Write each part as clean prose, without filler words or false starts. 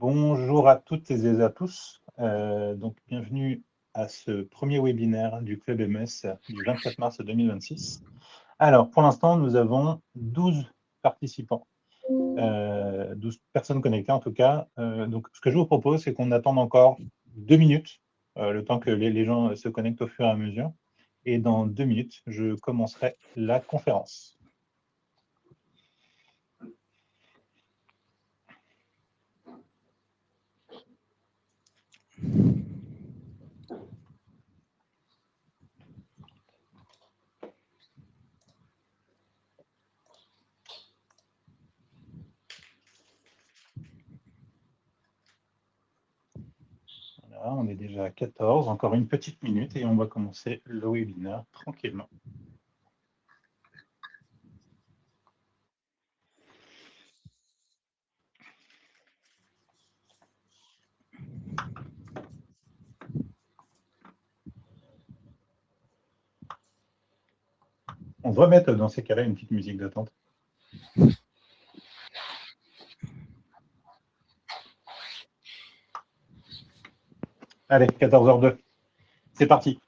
Bonjour à toutes et à tous. Donc, bienvenue à ce premier webinaire du Club MES du 24 mars 2026. Alors, pour l'instant, nous avons 12 participants, 12 personnes connectées en tout cas. Donc, ce que je vous propose, c'est qu'on attende encore 2 minutes, le temps que les gens se connectent au fur et à mesure. Et dans 2 minutes, je commencerai la conférence. Voilà, on est déjà à 14, encore une petite minute et on va commencer le webinaire tranquillement. On devrait mettre dans ces cas-là une petite musique d'attente. Allez, 14h02. C'est parti.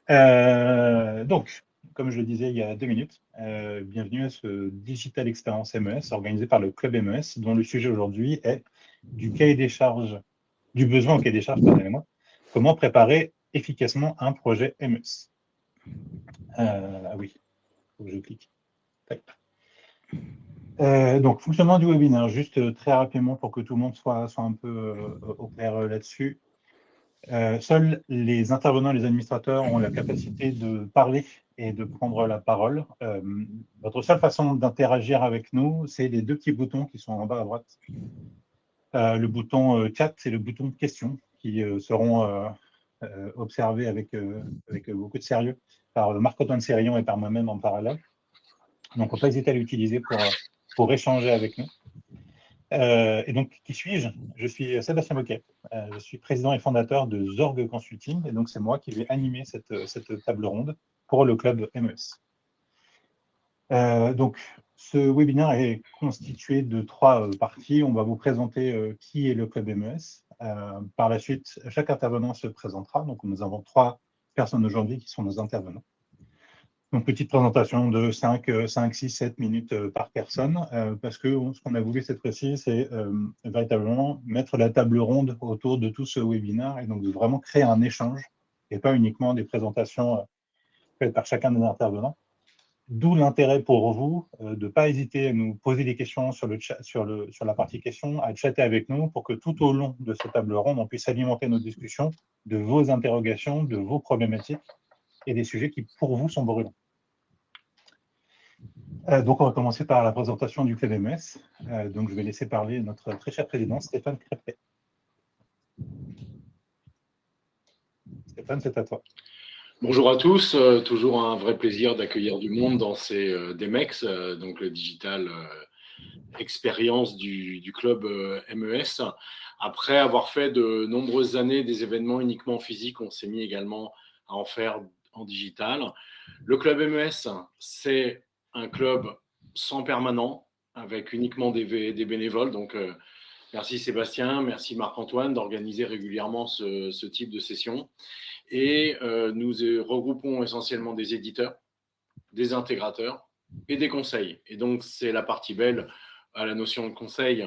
Donc, comme je le disais il y a 2 minutes, bienvenue à ce Digital Experience MES organisé par le Club MES, dont le sujet aujourd'hui est du cahier des charges, du besoin au cahier des charges, pardonnez-moi, comment préparer efficacement un projet MES. Ah oui, il faut que je clique. Donc, fonctionnement du webinaire, juste très rapidement pour que tout le monde soit un peu au clair là-dessus. Seuls les intervenants et les administrateurs ont la capacité de parler et de prendre la parole. Votre seule façon d'interagir avec nous, c'est les 2 petits boutons qui sont en bas à droite. Le bouton chat et le bouton question qui seront observés avec beaucoup de sérieux par Marc-Antoine Sérillon et par moi-même en parallèle. Donc, on ne peut pas hésiter à l'utiliser pour échanger avec nous. Et donc, qui suis-je? Je suis Sébastien Boquet. Je suis président et fondateur de Zorg Consulting. Et donc, c'est moi qui vais animer cette table ronde pour le club MES. Donc, ce webinaire est constitué de 3 parties. On va vous présenter qui est le club MES. Par la suite, chaque intervenant se présentera. Donc, nous avons 3 personnes aujourd'hui qui sont nos intervenants. Donc, petite présentation de 5, 6, 7 minutes par personne, parce que ce qu'on a voulu cette fois-ci, c'est véritablement mettre la table ronde autour de tout ce webinaire et donc de vraiment créer un échange et pas uniquement des présentations faites par chacun des intervenants. D'où l'intérêt pour vous de ne pas hésiter à nous poser des questions sur la partie questions, à chatter avec nous pour que tout au long de cette table ronde, on puisse alimenter nos discussions de vos interrogations, de vos problématiques et des sujets qui, pour vous, sont brûlants. Donc, on va commencer par la présentation du Club MES. Donc, je vais laisser parler notre très cher président, Stéphane Crépet. Stéphane, c'est à toi. Bonjour à tous, toujours un vrai plaisir d'accueillir du monde dans ces DMEX, donc le Digital Experience du Club MES. Après avoir fait de nombreuses années des événements uniquement physiques, on s'est mis également à en faire en digital. Le Club MES, c'est un club sans permanent, avec uniquement des bénévoles. Donc, merci Sébastien, merci Marc-Antoine d'organiser régulièrement ce type de session. Et nous regroupons essentiellement des éditeurs, des intégrateurs et des conseils. Et donc, c'est la partie belle à la notion de conseil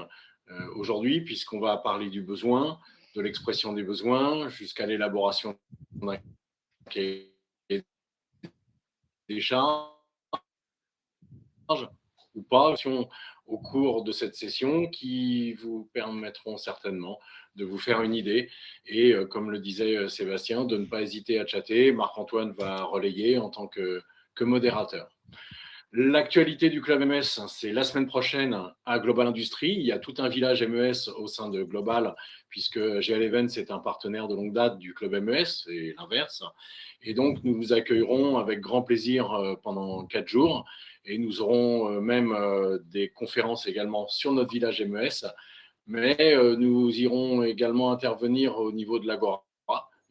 aujourd'hui, puisqu'on va parler du besoin, de l'expression des besoins, jusqu'à l'élaboration d'un cahier des charges ou pas au cours de cette session qui vous permettront certainement de vous faire une idée et comme le disait Sébastien, de ne pas hésiter à chatter. Marc-Antoine va relayer en tant que modérateur. L'actualité du Club MES, c'est la semaine prochaine à Global Industrie. Il y a tout un village MES au sein de Global, puisque GL Events est un partenaire de longue date du Club MES et l'inverse. Et donc, nous vous accueillerons avec grand plaisir pendant 4 jours. Et nous aurons même des conférences également sur notre village MES. Mais nous irons également intervenir au niveau de l'Agora,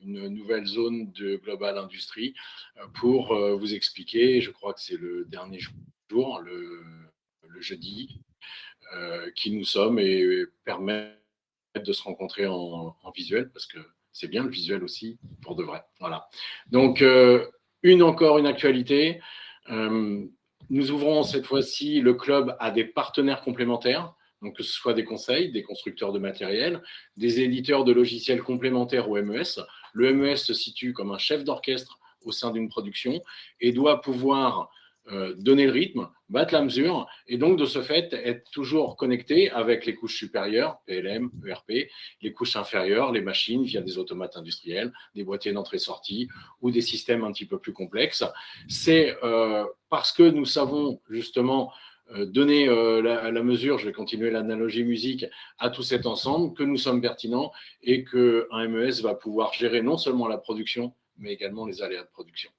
une nouvelle zone de Global Industrie, pour vous expliquer, je crois que c'est le dernier jour, le jeudi, qui nous sommes et permettre de se rencontrer en visuel, parce que c'est bien le visuel aussi, pour de vrai. Voilà. Donc, encore une actualité. Nous ouvrons cette fois-ci le club à des partenaires complémentaires, donc que ce soit des conseils, des constructeurs de matériel, des éditeurs de logiciels complémentaires au MES. Le MES se situe comme un chef d'orchestre au sein d'une production et doit pouvoir donner le rythme, battre la mesure, et donc de ce fait être toujours connecté avec les couches supérieures, PLM, ERP, les couches inférieures, les machines via des automates industriels, des boîtiers d'entrée-sortie ou des systèmes un petit peu plus complexes. C'est parce que nous savons justement donner la mesure, je vais continuer l'analogie musique, à tout cet ensemble, que nous sommes pertinents et qu'un MES va pouvoir gérer non seulement la production, mais également les aléas de production.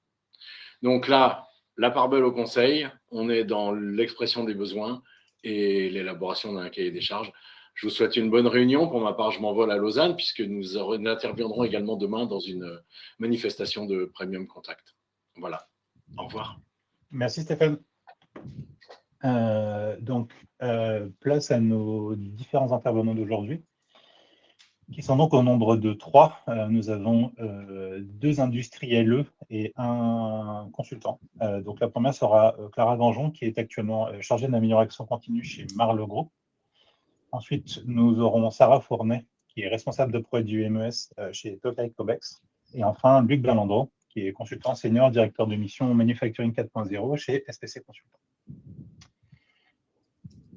Donc là, la part belle au conseil, on est dans l'expression des besoins et l'élaboration d'un cahier des charges. Je vous souhaite une bonne réunion. Pour ma part, je m'envole à Lausanne puisque nous interviendrons également demain dans une manifestation de Premium Contact. Voilà. Au revoir. Merci Stéphane. Place à nos différents intervenants d'aujourd'hui, qui sont donc au nombre de 3. Nous avons 2 industriels et un consultant. Donc la première sera Clara Ganjon, qui est actuellement chargée de l'amélioration continue chez Marle Group. Ensuite, nous aurons Sarah Fournet, qui est responsable de produit MES chez Tokai Cobex. Et enfin, Luc Berlandreau, qui est consultant senior, directeur de mission Manufacturing 4.0 chez SPC Consultant.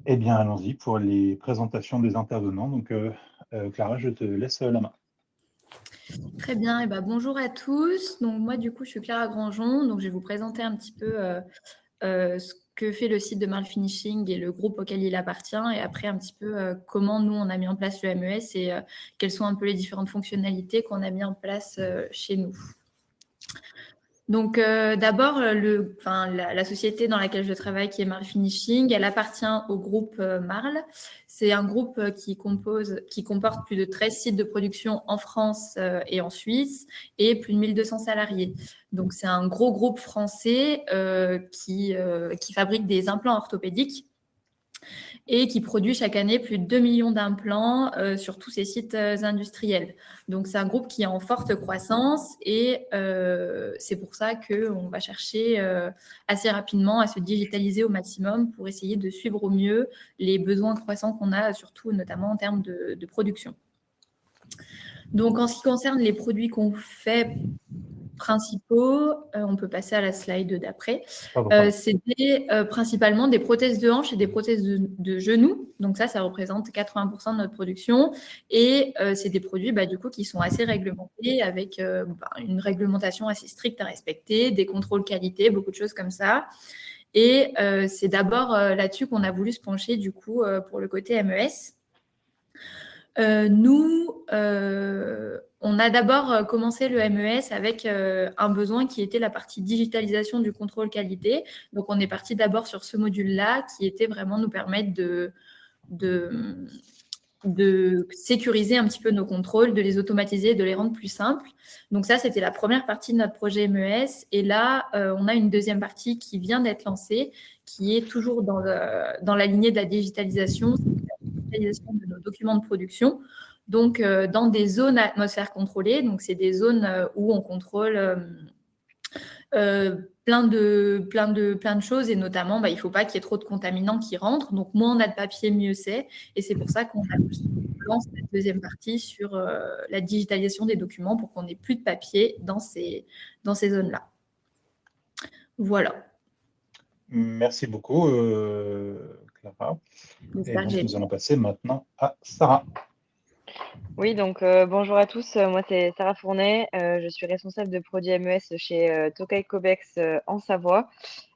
Eh bien, allons-y pour les présentations des intervenants. Donc, Clara, je te laisse la main. Très bien, et bonjour à tous. Donc moi, du coup, je suis Clara Granjon. Donc je vais vous présenter un petit peu ce que fait le site de Marle Finishing et le groupe auquel il appartient, et après un petit peu comment nous on a mis en place le MES et quelles sont un peu les différentes fonctionnalités qu'on a mis en place chez nous. Donc d'abord, la société dans laquelle je travaille, qui est Marle Finishing, elle appartient au groupe Marle. C'est un groupe qui comporte plus de 13 sites de production en France et en Suisse et plus de 1200 salariés. Donc c'est un gros groupe français qui fabrique des implants orthopédiques et qui produit chaque année plus de 2 millions d'implants sur tous ces sites industriels. Donc, c'est un groupe qui est en forte croissance et c'est pour ça qu'on va chercher assez rapidement à se digitaliser au maximum pour essayer de suivre au mieux les besoins croissants qu'on a, surtout notamment en termes de production. Donc, en ce qui concerne les produits qu'on fait principaux, on peut passer à la slide d'après. C'est principalement des prothèses de hanche et des prothèses de genoux. Donc ça représente 80% de notre production. Et c'est des produits du coup qui sont assez réglementés, avec une réglementation assez stricte à respecter, des contrôles qualité, beaucoup de choses comme ça. Et c'est d'abord là-dessus qu'on a voulu se pencher du coup pour le côté MES. Nous, on a d'abord commencé le MES avec un besoin qui était la partie digitalisation du contrôle qualité. Donc, on est parti d'abord sur ce module-là qui était vraiment nous permettre de sécuriser un petit peu nos contrôles, de les automatiser, de les rendre plus simples. Donc ça, c'était la première partie de notre projet MES. Et là, on a une deuxième partie qui vient d'être lancée, qui est toujours dans la lignée de la digitalisation, de nos documents de production, donc dans des zones à atmosphère contrôlée. Donc c'est des zones où on contrôle plein de choses, et notamment il ne faut pas qu'il y ait trop de contaminants qui rentrent. Donc moins on a de papier, mieux c'est, et c'est pour ça qu'on lance cette deuxième partie sur la digitalisation des documents pour qu'on n'ait plus de papier dans ces zones-là. Voilà. Merci beaucoup, Clara. Et donc, nous allons passer maintenant à Sarah. Oui, donc bonjour à tous. Moi, c'est Sarah Fournet. Je suis responsable de produits MES chez Tokai Cobex en Savoie.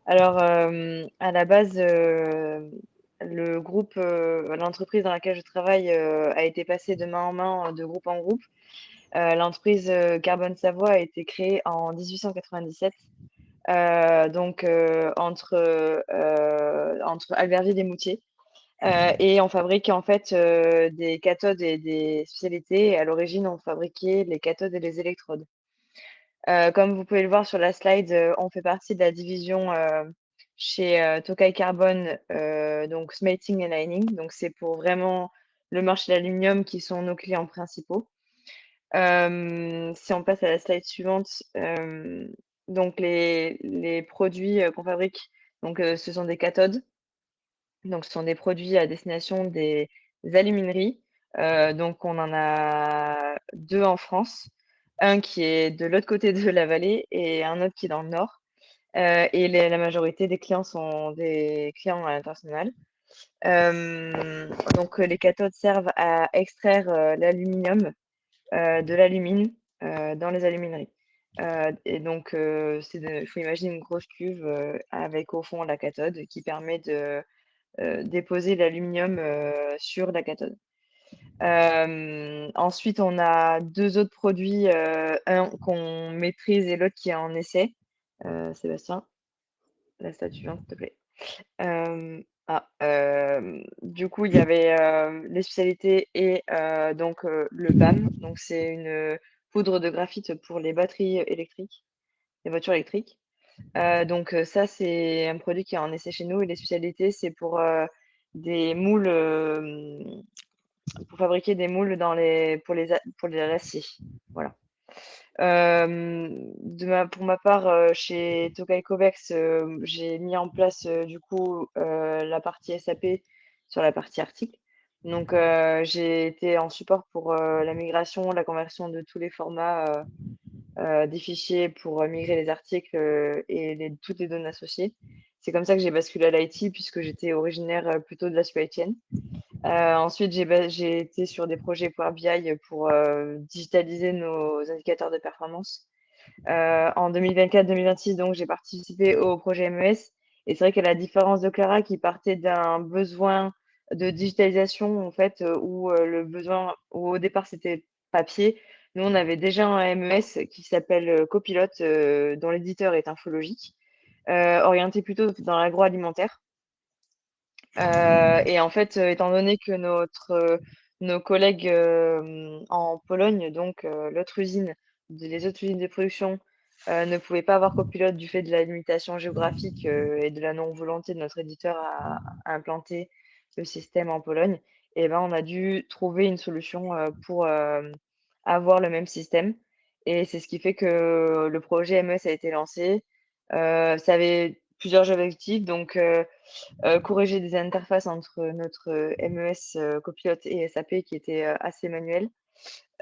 Alors, à la base, le groupe, l'entreprise dans laquelle je travaille a été passée de main en main, de groupe en groupe. L'entreprise Carbone Savoie a été créée en 1897. Donc entre Albertville et Moutier. Et on fabrique en fait des cathodes et des spécialités. Et à l'origine, on fabriquait les cathodes et les électrodes. Comme vous pouvez le voir sur la slide, on fait partie de la division chez Tokai Carbone, donc Smelting and Lining. Donc c'est pour vraiment le marché de l'aluminium qui sont nos clients principaux. Si on passe à la slide suivante, donc les produits qu'on fabrique, donc ce sont des cathodes. Donc, ce sont des produits à destination des alumineries. Donc, on en a 2 en France, un qui est de l'autre côté de la vallée et un autre qui est dans le nord. Et la majorité des clients sont des clients à l'international. Donc, les cathodes servent à extraire l'aluminium de l'alumine dans les alumineries. Et donc, il faut imaginer une grosse cuve avec au fond la cathode qui permet de déposer l'aluminium sur la cathode. Ensuite, on a 2 autres produits, un qu'on maîtrise et l'autre qui est en essai. Sébastien, la slide suivante, s'il te plaît. Du coup, il y avait les spécialités et donc le BAM. Donc, c'est une poudre de graphite pour les batteries électriques, les voitures électriques. Donc ça, c'est un produit qui est en essai chez nous et les spécialités, c'est pour des moules, pour fabriquer des moules pour les aciers. Voilà. Pour ma part, chez Tokai Cobex, j'ai mis en place du coup la partie SAP sur la partie article. Donc j'ai été en support pour la migration, la conversion de tous les formats des fichiers pour migrer les articles et toutes les données associées. C'est comme ça que j'ai basculé à l'IT puisque j'étais originaire plutôt de la supply chain. Ensuite, j'ai été sur des projets Power BI pour digitaliser nos indicateurs de performance. En 2024-2026, donc, j'ai participé au projet MES. Et c'est vrai qu'à la différence de Clara, qui partait d'un besoin de digitalisation, en fait, où le besoin, où au départ, c'était papier. Nous, on avait déjà un MES qui s'appelle Copilote, dont l'éditeur est Infologique, orienté plutôt dans l'agroalimentaire. Et en fait, étant donné que nos collègues en Pologne, donc l'autre usine, les autres usines de production, ne pouvaient pas avoir copilote du fait de la limitation géographique et de la non-volonté de notre éditeur à implanter le système en Pologne, et ben, on a dû trouver une solution pour avoir le même système. Et c'est ce qui fait que le projet MES a été lancé. Ça avait plusieurs objectifs, donc corriger des interfaces entre notre MES copilote et SAP qui était assez manuel.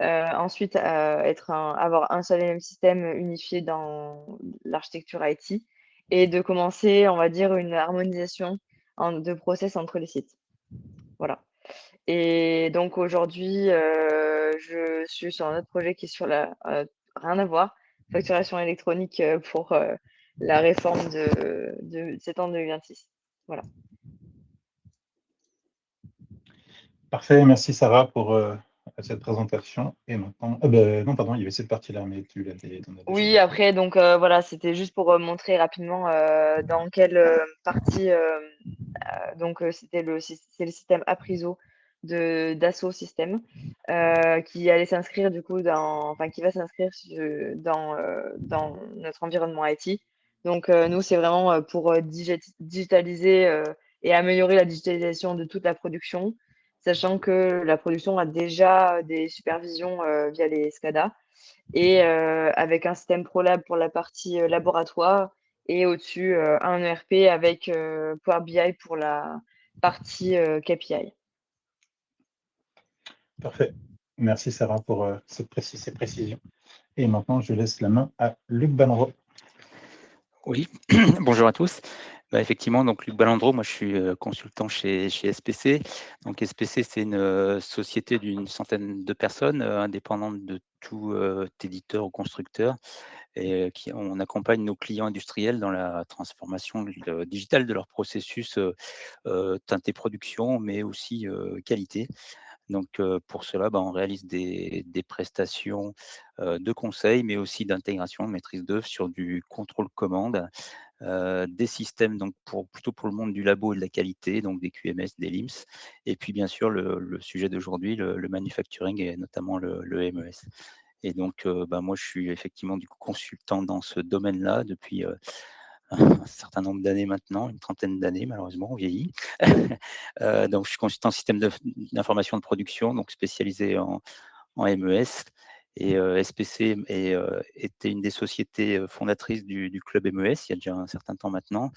Ensuite, avoir un seul et même système unifié dans l'architecture IT et de commencer, on va dire, une harmonisation de process entre les sites. Voilà. Et donc aujourd'hui, je suis sur un autre projet qui est sur rien à voir, facturation électronique pour la réforme de septembre 2026. Voilà. Parfait, merci Sarah pour cette présentation. Et maintenant, non, pardon, il y avait cette partie-là, mais tu l'avais déjà Oui, dit. après, donc voilà, c'était juste pour montrer rapidement dans quelle partie. Donc, c'est le système Apriso d'Asso System qui allait s'inscrire du coup enfin, qui va s'inscrire dans notre environnement IT. Donc, nous, c'est vraiment pour digitaliser et améliorer la digitalisation de toute la production, sachant que la production a déjà des supervisions via les SCADA et avec un système ProLab pour la partie laboratoire et au-dessus un ERP avec Power BI pour la partie KPI. Parfait. Merci Sarah pour ces précisions. Et maintenant, je laisse la main à Luc Banro. Oui, bonjour à tous. Effectivement, donc Luc Balandreau, moi je suis consultant chez SPC. Donc SPC, c'est une société d'une centaine de personnes indépendantes de tout éditeur ou constructeur et on accompagne nos clients industriels dans la transformation digitale de leur processus teinté production, mais aussi qualité. Donc, pour cela, on réalise des prestations de conseil, mais aussi d'intégration, de maîtrise d'œuvre sur du contrôle commande, des systèmes donc plutôt pour le monde du labo et de la qualité, donc des QMS, des LIMS, et puis bien sûr le sujet d'aujourd'hui, le manufacturing et notamment le MES. Et donc, moi, je suis effectivement du coup consultant dans ce domaine-là depuis un certain nombre d'années maintenant, une trentaine d'années malheureusement, on vieillit. Donc je suis consultant système d'information de production, donc spécialisé en MES. Et SPC était une des sociétés fondatrices du club MES il y a déjà un certain temps maintenant.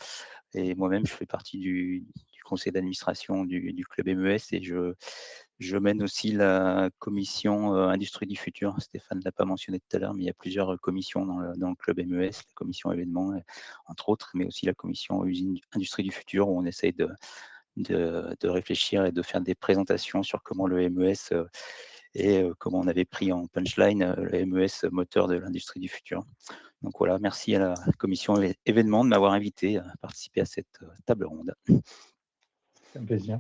Et moi-même, je fais partie du conseil d'administration du club MES et je mène aussi la commission Industrie du futur. Stéphane ne l'a pas mentionné tout à l'heure, mais il y a plusieurs commissions dans le club MES, la commission événements, entre autres, mais aussi la commission usine Industrie du futur, où on essaye de réfléchir et de faire des présentations sur comment le MES et comment on avait pris en punchline le MES moteur de l'industrie du futur. Donc voilà, merci à la commission événements de m'avoir invité à participer à cette table ronde. C'est un plaisir.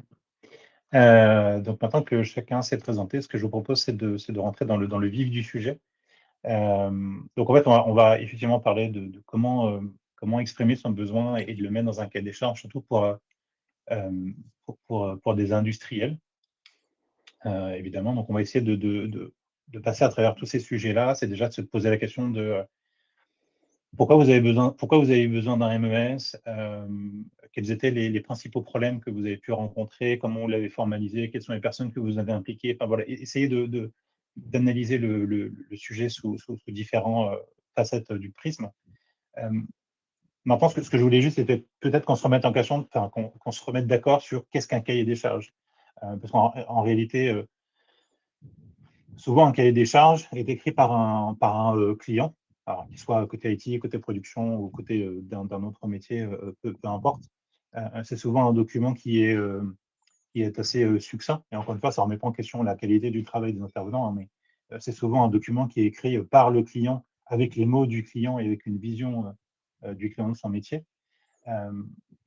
Donc maintenant que chacun s'est présenté, ce que je vous propose, c'est de rentrer dans le vif du sujet. Donc en fait, on va effectivement parler de comment exprimer son besoin et de le mettre dans un cahier des charges, surtout pour des industriels, évidemment. Donc on va essayer de passer à travers tous ces sujets-là. C'est déjà de se poser la question de pourquoi vous avez besoin d'un MES, quels étaient les principaux problèmes que vous avez pu rencontrer, comment vous l'avez formalisé, quelles sont les personnes que vous avez impliquées. Enfin, voilà, essayez d'analyser le sujet sous différentes facettes du prisme. Maintenant, ce que je voulais juste, c'était peut-être qu'on se remette en question, enfin, qu'on se remette d'accord sur qu'est-ce qu'un cahier des charges. Parce qu'en réalité, souvent, un cahier des charges est écrit par un client, alors qu'il soit côté IT, côté production ou côté d'un autre métier, peu importe. C'est souvent un document qui est assez succinct. Et encore une fois, ça ne remet pas en question la qualité du travail des intervenants, hein, mais c'est souvent un document qui est écrit par le client, avec les mots du client et avec une vision du client de son métier.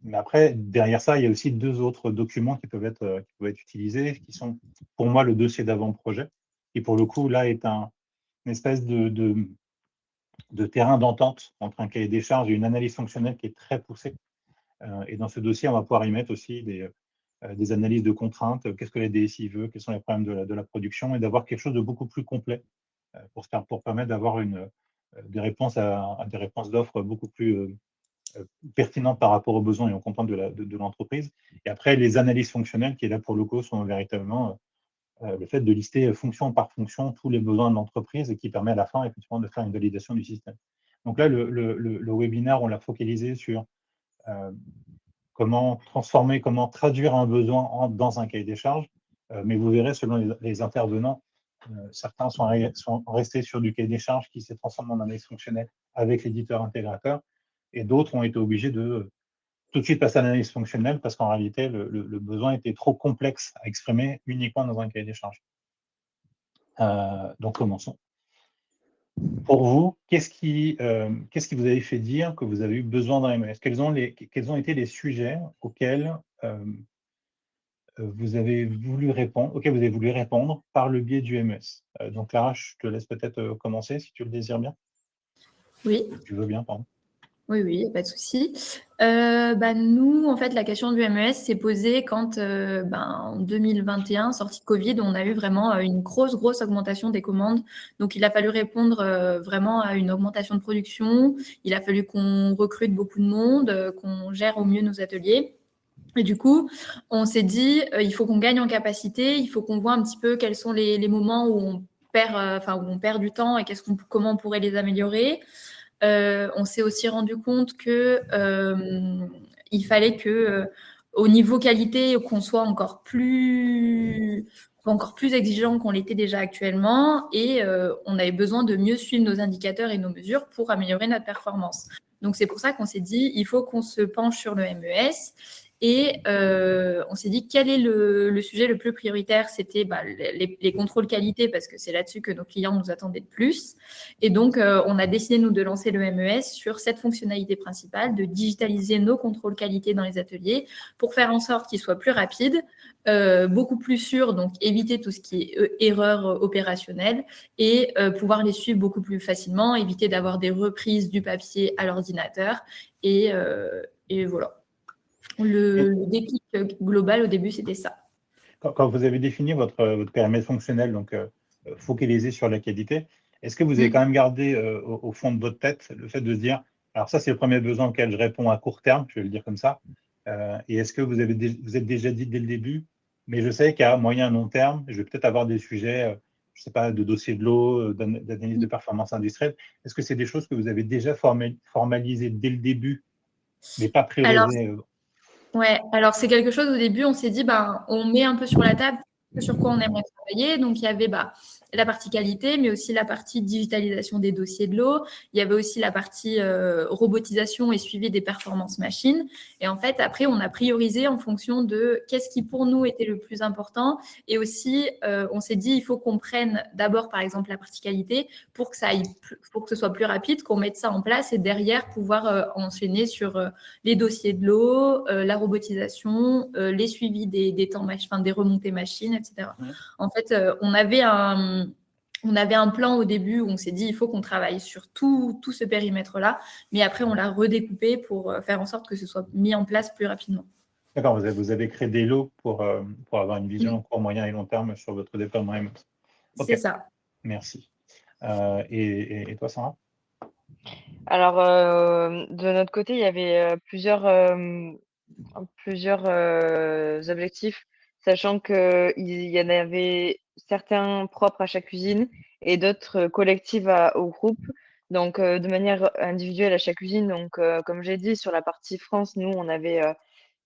Mais après, derrière ça, il y a aussi deux autres documents qui peuvent être utilisés, qui sont pour moi le dossier d'avant-projet, qui pour le coup, là, est une espèce de terrain d'entente entre un cahier des charges et une analyse fonctionnelle qui est très poussée. Et dans ce dossier, on va pouvoir y mettre aussi des analyses de contraintes, qu'est-ce que la DSI veut, quels sont les problèmes de la production, et d'avoir quelque chose de beaucoup plus complet pour permettre d'avoir des réponses à des réponses d'offres beaucoup plus pertinentes par rapport aux besoins et aux contraintes de l'entreprise. Et après, les analyses fonctionnelles qui, là, pour le coup, sont véritablement le fait de lister fonction par fonction tous les besoins de l'entreprise et qui permet à la fin, effectivement, de faire une validation du système. Donc là, le webinaire, on l'a focalisé sur comment transformer, comment traduire un besoin dans un cahier des charges. Mais vous verrez, selon les intervenants, certains sont restés sur du cahier des charges qui s'est transformé en analyse fonctionnelle avec l'éditeur intégrateur, et d'autres ont été obligés de tout de suite passer à l'analyse fonctionnelle parce qu'en réalité, le besoin était trop complexe à exprimer uniquement dans un cahier des charges. Donc commençons. Pour vous, qu'est-ce qui vous avez fait dire que vous avez eu besoin d'un MES? Quels ont été les sujets auxquels vous avez voulu répondre par le biais du MES? Donc Clara, je te laisse peut-être commencer si tu le désires bien. Oui. Si tu veux bien, pardon. Oui, pas de souci. Nous, en fait, la question du MES s'est posée quand, en 2021, sortie de Covid, on a eu vraiment une grosse augmentation des commandes. Donc, il a fallu répondre vraiment à une augmentation de production. Il a fallu qu'on recrute beaucoup de monde, qu'on gère au mieux nos ateliers. Et du coup, on s'est dit, il faut qu'on gagne en capacité, il faut qu'on voit un petit peu quels sont les moments où on perd du temps et comment on pourrait les améliorer. On s'est aussi rendu compte que il fallait que, au niveau qualité, qu'on soit encore plus exigeant qu'on l'était déjà actuellement, et on avait besoin de mieux suivre nos indicateurs et nos mesures pour améliorer notre performance. Donc c'est pour ça qu'on s'est dit, il faut qu'on se penche sur le MES. Et on s'est dit quel est le sujet le plus prioritaire. C'était les contrôles qualité, parce que c'est là-dessus que nos clients nous attendaient le plus. Et donc, on a décidé, nous, de lancer le MES sur cette fonctionnalité principale, de digitaliser nos contrôles qualité dans les ateliers pour faire en sorte qu'ils soient plus rapides, beaucoup plus sûrs, donc éviter tout ce qui est erreur opérationnelle, et pouvoir les suivre beaucoup plus facilement, éviter d'avoir des reprises du papier à l'ordinateur. Et voilà. Le déclic global au début, c'était ça. Quand vous avez défini votre périmètre fonctionnel, donc focalisé sur la qualité, est-ce que vous avez quand même gardé au fond de votre tête le fait de se dire Alors ça, c'est le premier besoin auquel je réponds à court terme, je vais le dire comme ça. Et est-ce que vous êtes déjà dit dès le début, mais je sais qu'à moyen et long terme, je vais peut-être avoir des sujets, je ne sais pas, de dossier de l'eau, d'analyse de performance industrielle. Est-ce que c'est des choses que vous avez déjà formalisées dès le début, mais pas Alors, priorisées ouais, alors c'est quelque chose au début, on s'est dit, ben, on met un peu sur la table sur quoi on aimerait travailler. Donc, il y avait la partie qualité, mais aussi la partie digitalisation des dossiers de l'eau. Il y avait aussi la partie robotisation et suivi des performances machines. Et en fait, après, on a priorisé en fonction de qu'est-ce qui pour nous était le plus important. Et aussi, on s'est dit, il faut qu'on prenne d'abord, par exemple, la partie qualité pour que ça aille, pour que ce soit plus rapide, qu'on mette ça en place et derrière pouvoir enchaîner sur les dossiers de l'eau, la robotisation, les suivis des temps des remontées machines, etc. Ouais. En fait, on avait un plan au début où on s'est dit il faut qu'on travaille sur tout ce périmètre-là, mais après on l'a redécoupé pour faire en sorte que ce soit mis en place plus rapidement. D'accord, vous avez créé des lots pour avoir une vision Oui. court, moyen et long terme sur votre déploiement MS. C'est Ok, ça. merci. Et toi, Sarah? Alors, de notre côté, il y avait plusieurs objectifs, sachant qu'il y en avait certains propres à chaque usine et d'autres collectives au groupe. Donc, de manière individuelle à chaque usine. Donc, comme j'ai dit, sur la partie France, nous, on avait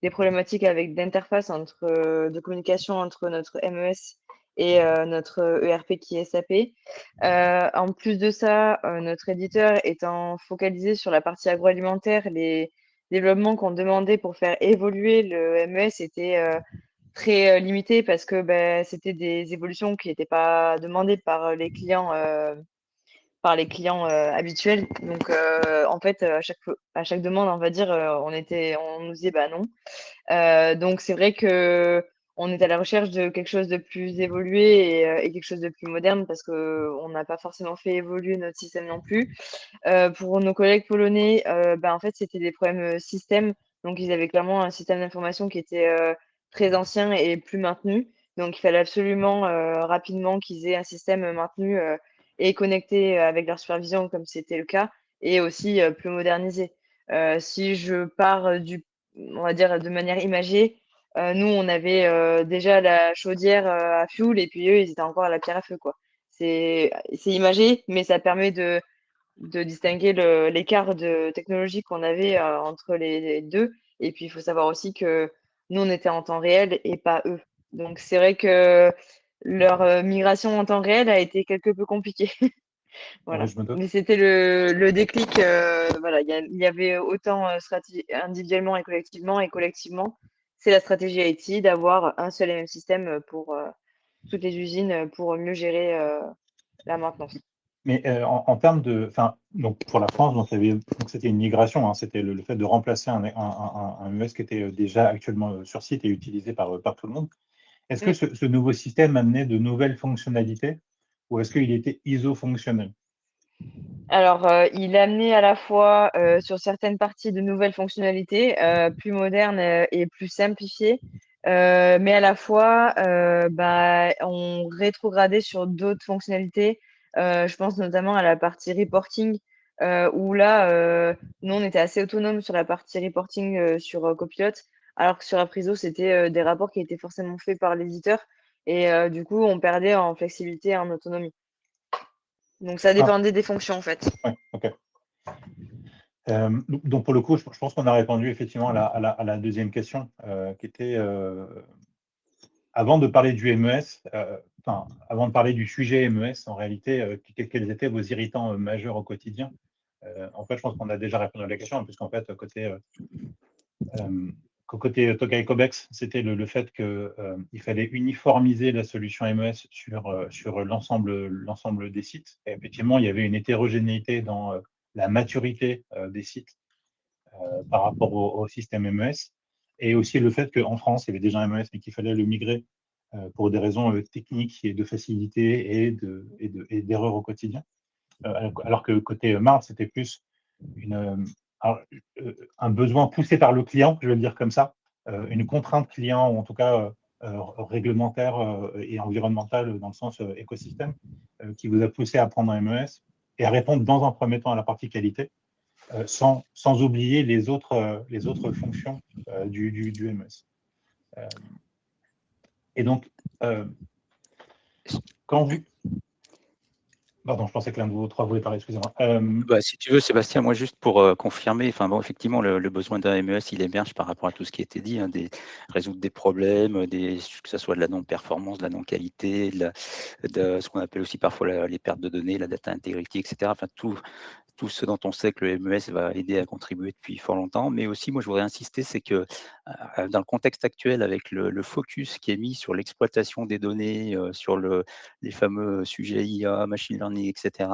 des problématiques avec d'interface de communication entre notre MES et notre ERP qui est SAP. En plus de ça, notre éditeur étant focalisé sur la partie agroalimentaire, les développements qu'on demandait pour faire évoluer le MES étaient très limités parce que c'était des évolutions qui n'étaient pas demandées par les clients habituels. Donc, en fait, à chaque demande, on va dire, on nous disait bah non. Donc c'est vrai que on est à la recherche de quelque chose de plus évolué et quelque chose de plus moderne parce que on n'a pas forcément fait évoluer notre système non plus. Pour nos collègues polonais, en fait, c'était des problèmes système. Donc ils avaient clairement un système d'information qui était très ancien et plus maintenu. Donc il fallait absolument rapidement qu'ils aient un système maintenu et connecté avec leur supervision comme c'était le cas et aussi plus modernisé. Si je pars on va dire de manière imagée, nous on avait déjà la chaudière à fioul et puis eux ils étaient encore à la pierre à feu quoi. C'est imagé, mais ça permet de distinguer l'écart de technologie qu'on avait entre les deux. Et puis il faut savoir aussi que nous on était en temps réel et pas eux. Donc c'est vrai que leur migration en temps réel a été quelque peu compliquée. Oui, Voilà. je me doute. Mais c'était le déclic. Voilà, il y avait autant individuellement et collectivement, c'est la stratégie IT d'avoir un seul et même système pour toutes les usines pour mieux gérer la maintenance. Mais en termes de, enfin, donc pour la France, donc c'était une migration, hein, c'était le fait de remplacer un MES qui était déjà actuellement sur site et utilisé par tout le monde. Est-ce que Mm. ce nouveau système amenait de nouvelles fonctionnalités ou est-ce qu'il était ISO-fonctionnel? Alors, il a amené à la fois sur certaines parties de nouvelles fonctionnalités plus modernes et plus simplifiées, mais à la fois, on rétrogradait sur d'autres fonctionnalités. Je pense notamment à la partie reporting, où là, nous, on était assez autonome sur la partie reporting sur Copilot, alors que sur Apriso, c'était des rapports qui étaient forcément faits par l'éditeur et du coup, on perdait en flexibilité et en autonomie. Donc ça Ah, dépendait des fonctions, en fait. ouais, ok. Donc pour le coup, je pense qu'on a répondu effectivement à la deuxième question, qui était avant de parler du MES, enfin, avant de parler du sujet MES, en réalité, quels étaient vos irritants majeurs au quotidien? En fait, je pense qu'on a déjà répondu à la question, puisqu'en fait, côté Tokai Cobex, c'était le fait qu'il fallait uniformiser la solution MES sur l'ensemble des sites. Et effectivement, il y avait une hétérogénéité dans la maturité des sites par rapport au système MES. Et aussi le fait qu'en France, il y avait déjà un MES, mais qu'il fallait le migrer pour des raisons techniques et de facilité et d'erreurs au quotidien. Alors que côté Mars, c'était plus alors, un besoin poussé par le client, je vais le dire comme ça, une contrainte client, ou en tout cas réglementaire et environnementale dans le sens écosystème, qui vous a poussé à prendre un MES et à répondre dans un premier temps à la partie qualité. sans oublier les autres fonctions du MES. Et donc, quand vous... Pardon, je pensais que l'un de vous trois voulait parler, excusez-moi. Si tu veux, Sébastien, moi juste pour confirmer, effectivement, le besoin d'un MES, il émerge par rapport à tout ce qui a été dit, hein, résoudre des problèmes, que ce soit de la non-performance, de la non-qualité, de ce qu'on appelle aussi parfois les pertes de données, la data integrity, etc. Enfin, tout ce dont on sait que le MES va aider à contribuer depuis fort longtemps. Mais aussi, moi, je voudrais insister, c'est que dans le contexte actuel, avec le focus qui est mis sur l'exploitation des données, sur les fameux sujets IA, machine learning, etc.,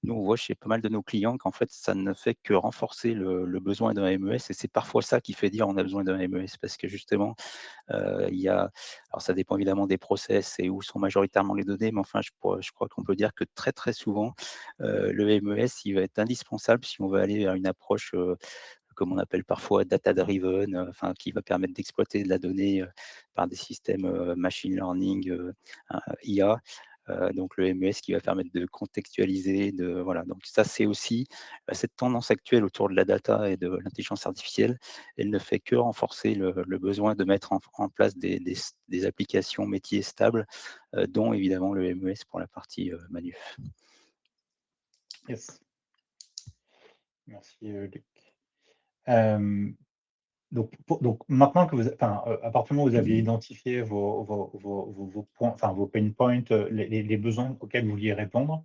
nous, on voit chez pas mal de nos clients qu'en fait, ça ne fait que renforcer le besoin d'un MES. Et c'est parfois ça qui fait dire on a besoin d'un MES, parce que justement, alors ça dépend évidemment des process et où sont majoritairement les données, mais enfin, je crois qu'on peut dire que très, très souvent, le MES, il va être indispensable si on veut aller vers une approche, comme on appelle parfois data-driven, qui va permettre d'exploiter de la donnée par des systèmes machine learning, IA. Donc le MES qui va permettre de contextualiser, voilà. Donc ça, c'est aussi cette tendance actuelle autour de la data et de l'intelligence artificielle. Elle ne fait que renforcer le besoin de mettre en place des applications métiers stables, dont évidemment le MES pour la partie manuf. Yes. Merci, Luc. Donc maintenant que à partir du moment où vous aviez identifié vos points, vos pain points, les besoins auxquels vous vouliez répondre,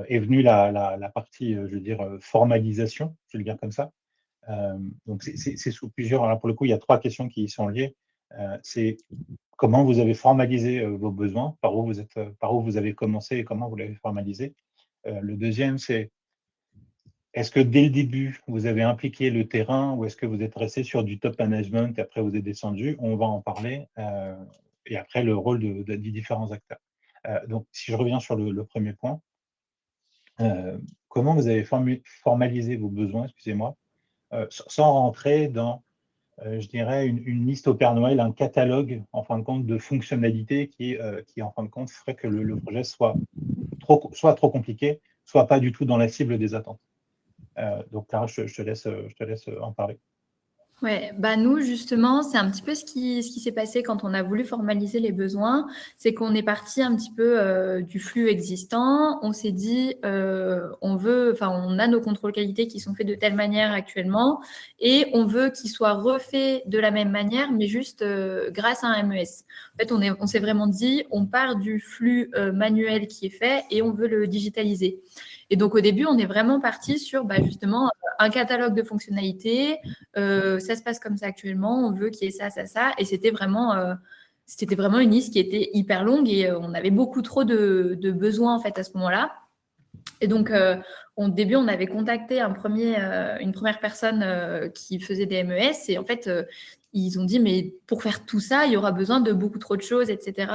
est venue la partie, je veux dire, formalisation, je vais le dire comme ça. Donc c'est sous plusieurs. Alors pour le coup, il y a 3 questions qui y sont liées. C'est comment vous avez formalisé vos besoins, par où vous avez commencé et comment vous l'avez formalisé. Le deuxième, c'est est-ce que dès le début, vous avez impliqué le terrain ou est-ce que vous êtes resté sur du top management et après vous êtes descendu? On va en parler. Et après, le rôle des différents acteurs. Donc, si je reviens sur le premier point, comment vous avez formalisé vos besoins, excusez-moi, sans rentrer dans, je dirais, une liste au Père Noël, un catalogue, en fin de compte, de fonctionnalités qui en fin de compte, ferait que le projet soit trop compliqué, soit pas du tout dans la cible des attentes. Donc Clara, je te laisse en parler. Ouais, nous justement, c'est un petit peu ce qui s'est passé quand on a voulu formaliser les besoins, c'est qu'on est parti un petit peu du flux existant. On s'est dit, on a nos contrôles qualité qui sont faits de telle manière actuellement, et on veut qu'ils soient refaits de la même manière, mais juste grâce à un MES. En fait, on s'est vraiment dit, on part du flux manuel qui est fait et on veut le digitaliser. Et donc au début, on est vraiment parti sur justement un catalogue de fonctionnalités. Ça se passe comme ça actuellement, on veut qu'il y ait ça, ça, ça. Et c'était vraiment une liste qui était hyper longue et on avait beaucoup trop de besoins en fait à ce moment-là. Et donc, au début, on avait contacté une première personne qui faisait des MES et en fait, ils ont dit, mais pour faire tout ça, il y aura besoin de beaucoup trop de choses, etc.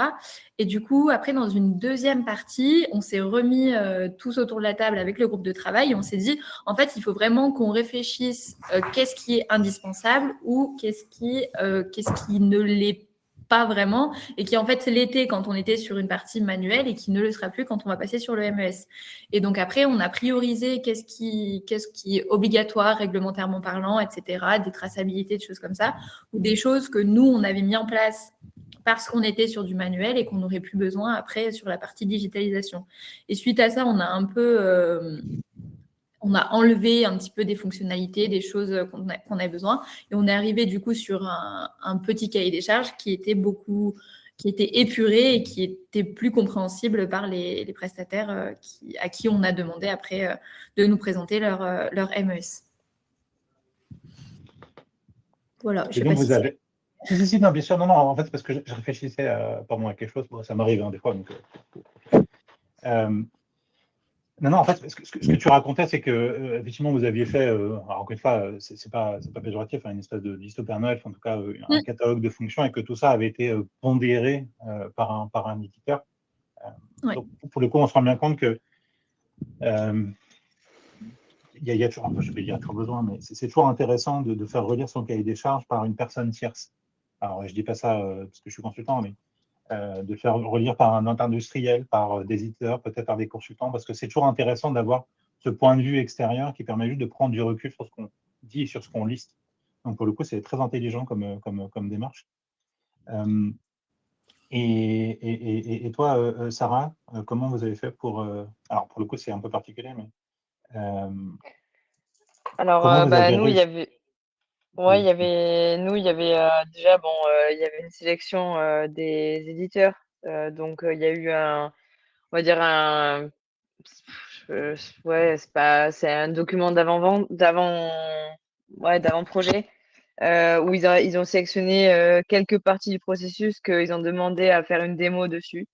Et du coup, après, dans une deuxième partie, on s'est remis tous autour de la table avec le groupe de travail et on s'est dit, en fait, il faut vraiment qu'on réfléchisse qu'est-ce qui est indispensable ou qu'est-ce qui ne l'est pas vraiment et qui en fait l'était quand on était sur une partie manuelle et qui ne le sera plus quand on va passer sur le MES. Et donc après, on a priorisé qu'est-ce qui est obligatoire réglementairement parlant, etc., des traçabilités, des choses comme ça, ou des choses que nous, on avait mis en place parce qu'on était sur du manuel et qu'on n'aurait plus besoin après sur la partie digitalisation. Et suite à ça, on a un peu... on a enlevé un petit peu des fonctionnalités, des choses qu'on avait besoin. Et on est arrivé du coup sur un petit cahier des charges qui était épuré et qui était plus compréhensible par les prestataires à qui on a demandé après de nous présenter leur MES. Voilà, je sais pas vous avez... Si, non, bien sûr, non, en fait, parce que je réfléchissais à quelque chose, ça m'arrive des fois, donc... Non, en fait, ce que tu racontais, c'est que effectivement, vous aviez fait, alors encore une fois, c'est pas péjoratif, une espèce de liste au Père Noël, en tout cas, un catalogue de fonctions, et que tout ça avait été pondéré par un éditeur. Ouais. Donc, pour le coup, on se rend bien compte que il y a toujours, je vais dire toujours besoin, mais c'est toujours intéressant de faire relire son cahier des charges par une personne tierce. Alors, je dis pas ça parce que je suis consultant, mais de faire relire par un industriel, par des éditeurs, peut-être par des consultants, parce que c'est toujours intéressant d'avoir ce point de vue extérieur qui permet juste de prendre du recul sur ce qu'on dit et sur ce qu'on liste. Donc pour le coup, c'est très intelligent comme démarche. Et toi, Sarah, comment vous avez fait pour... alors pour le coup, c'est un peu particulier, mais Alors, comment vous avez nous, il y réussi? avait, ouais, il y avait déjà, bon, il y avait une sélection des éditeurs. Donc, il y a eu on va dire ouais, c'est un document d'avant-vente, ouais, d'avant-projet, où ils ont sélectionné quelques parties du processus qu'ils ont demandé à faire une démo dessus.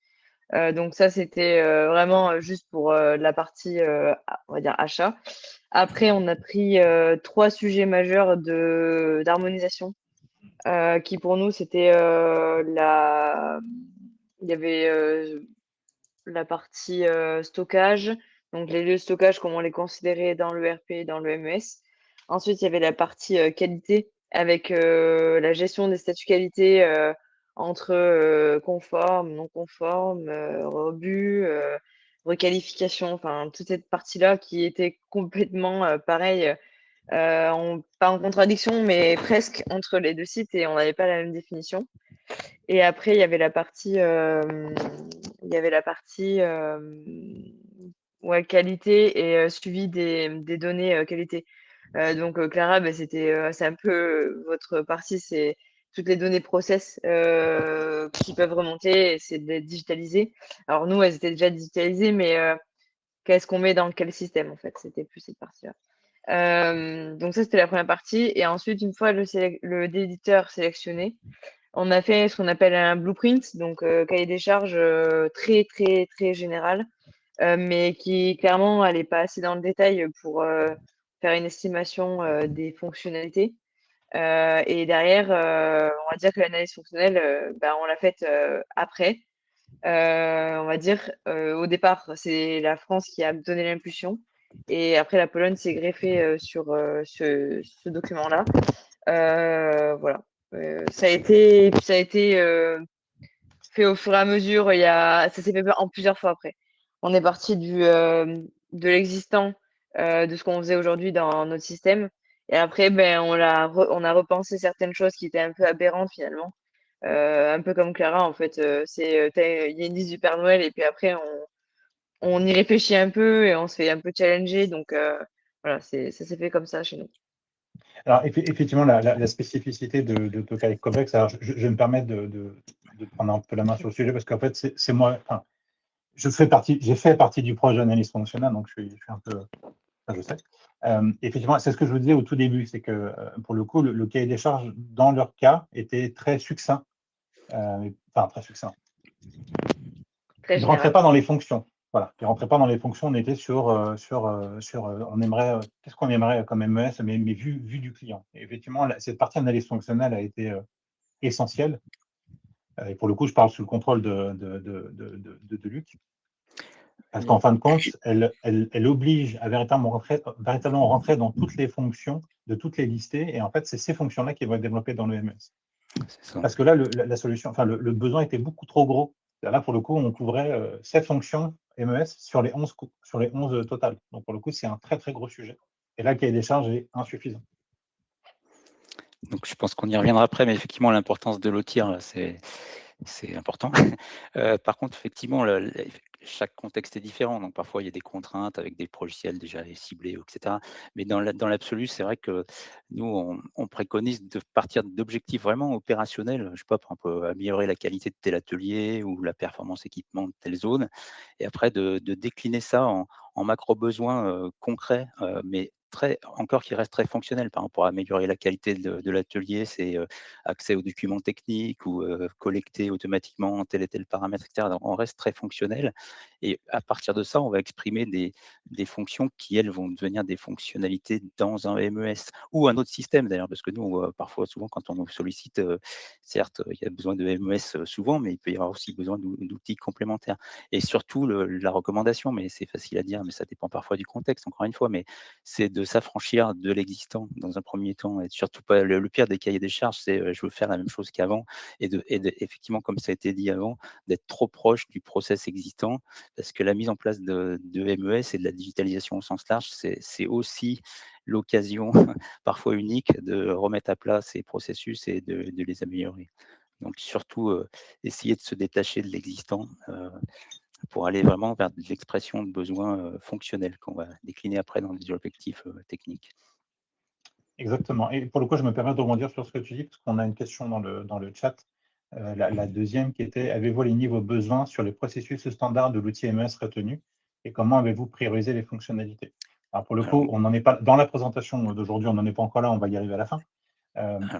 Donc ça, c'était vraiment juste pour la partie, on va dire, achat. Après, on a pris 3 sujets majeurs d'harmonisation, qui pour nous, c'était il y avait la partie stockage, donc les lieux de stockage, comment les considérer dans l'ERP et dans le MES. Ensuite, il y avait la partie qualité avec la gestion des statuts qualité entre conforme, non conforme, rebut, requalification, enfin toute cette partie-là qui était complètement pareil, pas en contradiction, mais presque entre les deux sites et on n'avait pas la même définition. Et après, il y avait la partie, ouais, qualité et suivi des données qualité. Donc, Clara, bah, c'est un peu votre partie, c'est toutes les données process qui peuvent remonter et c'est de les digitaliser. Alors, nous, elles étaient déjà digitalisées, mais qu'est-ce qu'on met dans quel système, en fait? C'était plus cette partie-là. Donc, ça, c'était la première partie. Et ensuite, une fois l'éditeur sélectionné, on a fait ce qu'on appelle un blueprint, donc cahier des charges très, très, très général, mais qui clairement n'allait pas assez dans le détail pour faire une estimation des fonctionnalités. Et derrière, on va dire que l'analyse fonctionnelle, on l'a faite après. On va dire, au départ, c'est la France qui a donné l'impulsion. Et après, la Pologne s'est greffée sur ce document-là. Voilà. Ça a été fait au fur et à mesure. Ça s'est fait en plusieurs fois après. On est parti de l'existant, de ce qu'on faisait aujourd'hui dans notre système. Et après, on a repensé certaines choses qui étaient un peu aberrantes finalement. Un peu comme Clara, en fait. Il y a une liste du Père Noël et puis après, on y réfléchit un peu et on se fait un peu challenger. Donc, voilà, ça s'est fait comme ça chez nous. Alors, effectivement, la spécificité de Tokai Cobex, alors je me permets de prendre un peu la main sur le sujet parce qu'en fait, c'est moi, enfin, j'ai fait partie du projet analyse fonctionnelle, donc je suis un peu, enfin, je sais. Effectivement, c'est ce que je vous disais au tout début, c'est que pour le coup, le cahier des charges, dans leur cas, était très succinct. Enfin, très succinct. Très Il ne rentrait général. pas dans les fonctions. Voilà, il ne rentrait pas dans les fonctions. On était on aimerait, qu'est-ce qu'on aimerait comme MES, mais vu du client. Et effectivement, cette partie analyse fonctionnelle a été essentielle. Et pour le coup, je parle sous le contrôle de Luc. Parce qu'en fin de compte, elle oblige à véritablement rentrer dans toutes les fonctions, de toutes les listées. Et en fait, c'est ces fonctions-là qui vont être développées dans le MES. Parce que là, la solution, enfin, le besoin était beaucoup trop gros. Là, pour le coup, on couvrait 7 fonctions MES sur les 11 totales. Donc, pour le coup, c'est un très, très gros sujet. Et là, le cahier des charges est insuffisant. Donc, je pense qu'on y reviendra après, mais effectivement, l'importance de l'OTIR, c'est important. Par contre, effectivement, chaque contexte est différent. Donc, parfois, il y a des contraintes avec des logiciels déjà ciblés, etc. Mais dans l'absolu, c'est vrai que nous, on préconise de partir d'objectifs vraiment opérationnels. Je ne sais pas, par exemple, améliorer la qualité de tel atelier ou la performance équipement de telle zone. Et après, de décliner ça en macro-besoins concrets, mais encore qui reste très fonctionnel. Par exemple, pour améliorer la qualité de l'atelier, c'est accès aux documents techniques ou collecter automatiquement tel et tel paramètre, etc. Donc, on reste très fonctionnel. Et à partir de ça, on va exprimer des fonctions qui, elles, vont devenir des fonctionnalités dans un MES ou un autre système d'ailleurs, parce que nous, parfois, souvent, quand on nous sollicite, certes, il y a besoin de MES souvent, mais il peut y avoir aussi besoin d'outils complémentaires. Et surtout, la recommandation, mais c'est facile à dire, mais ça dépend parfois du contexte, encore une fois, mais c'est de de s'affranchir de l'existant dans un premier temps et surtout pas le pire des cahiers des charges, c'est je veux faire la même chose qu'avant effectivement, comme ça a été dit avant, d'être trop proche du process existant parce que la mise en place de MES et de la digitalisation au sens large, c'est aussi l'occasion parfois unique de remettre à plat ces processus et de les améliorer. Donc surtout, essayer de se détacher de l'existant pour aller vraiment vers de l'expression de besoins fonctionnels qu'on va décliner après dans des objectifs techniques. Exactement. Et pour le coup, je me permets de rebondir sur ce que tu dis, parce qu'on a une question dans le chat. La deuxième qui était: avez-vous aligné vos besoins sur les processus standards de l'outil MES retenu et comment avez-vous priorisé les fonctionnalités? Alors pour le coup, on n'en est pas dans la présentation d'aujourd'hui, on n'en est pas encore là, on va y arriver à la fin.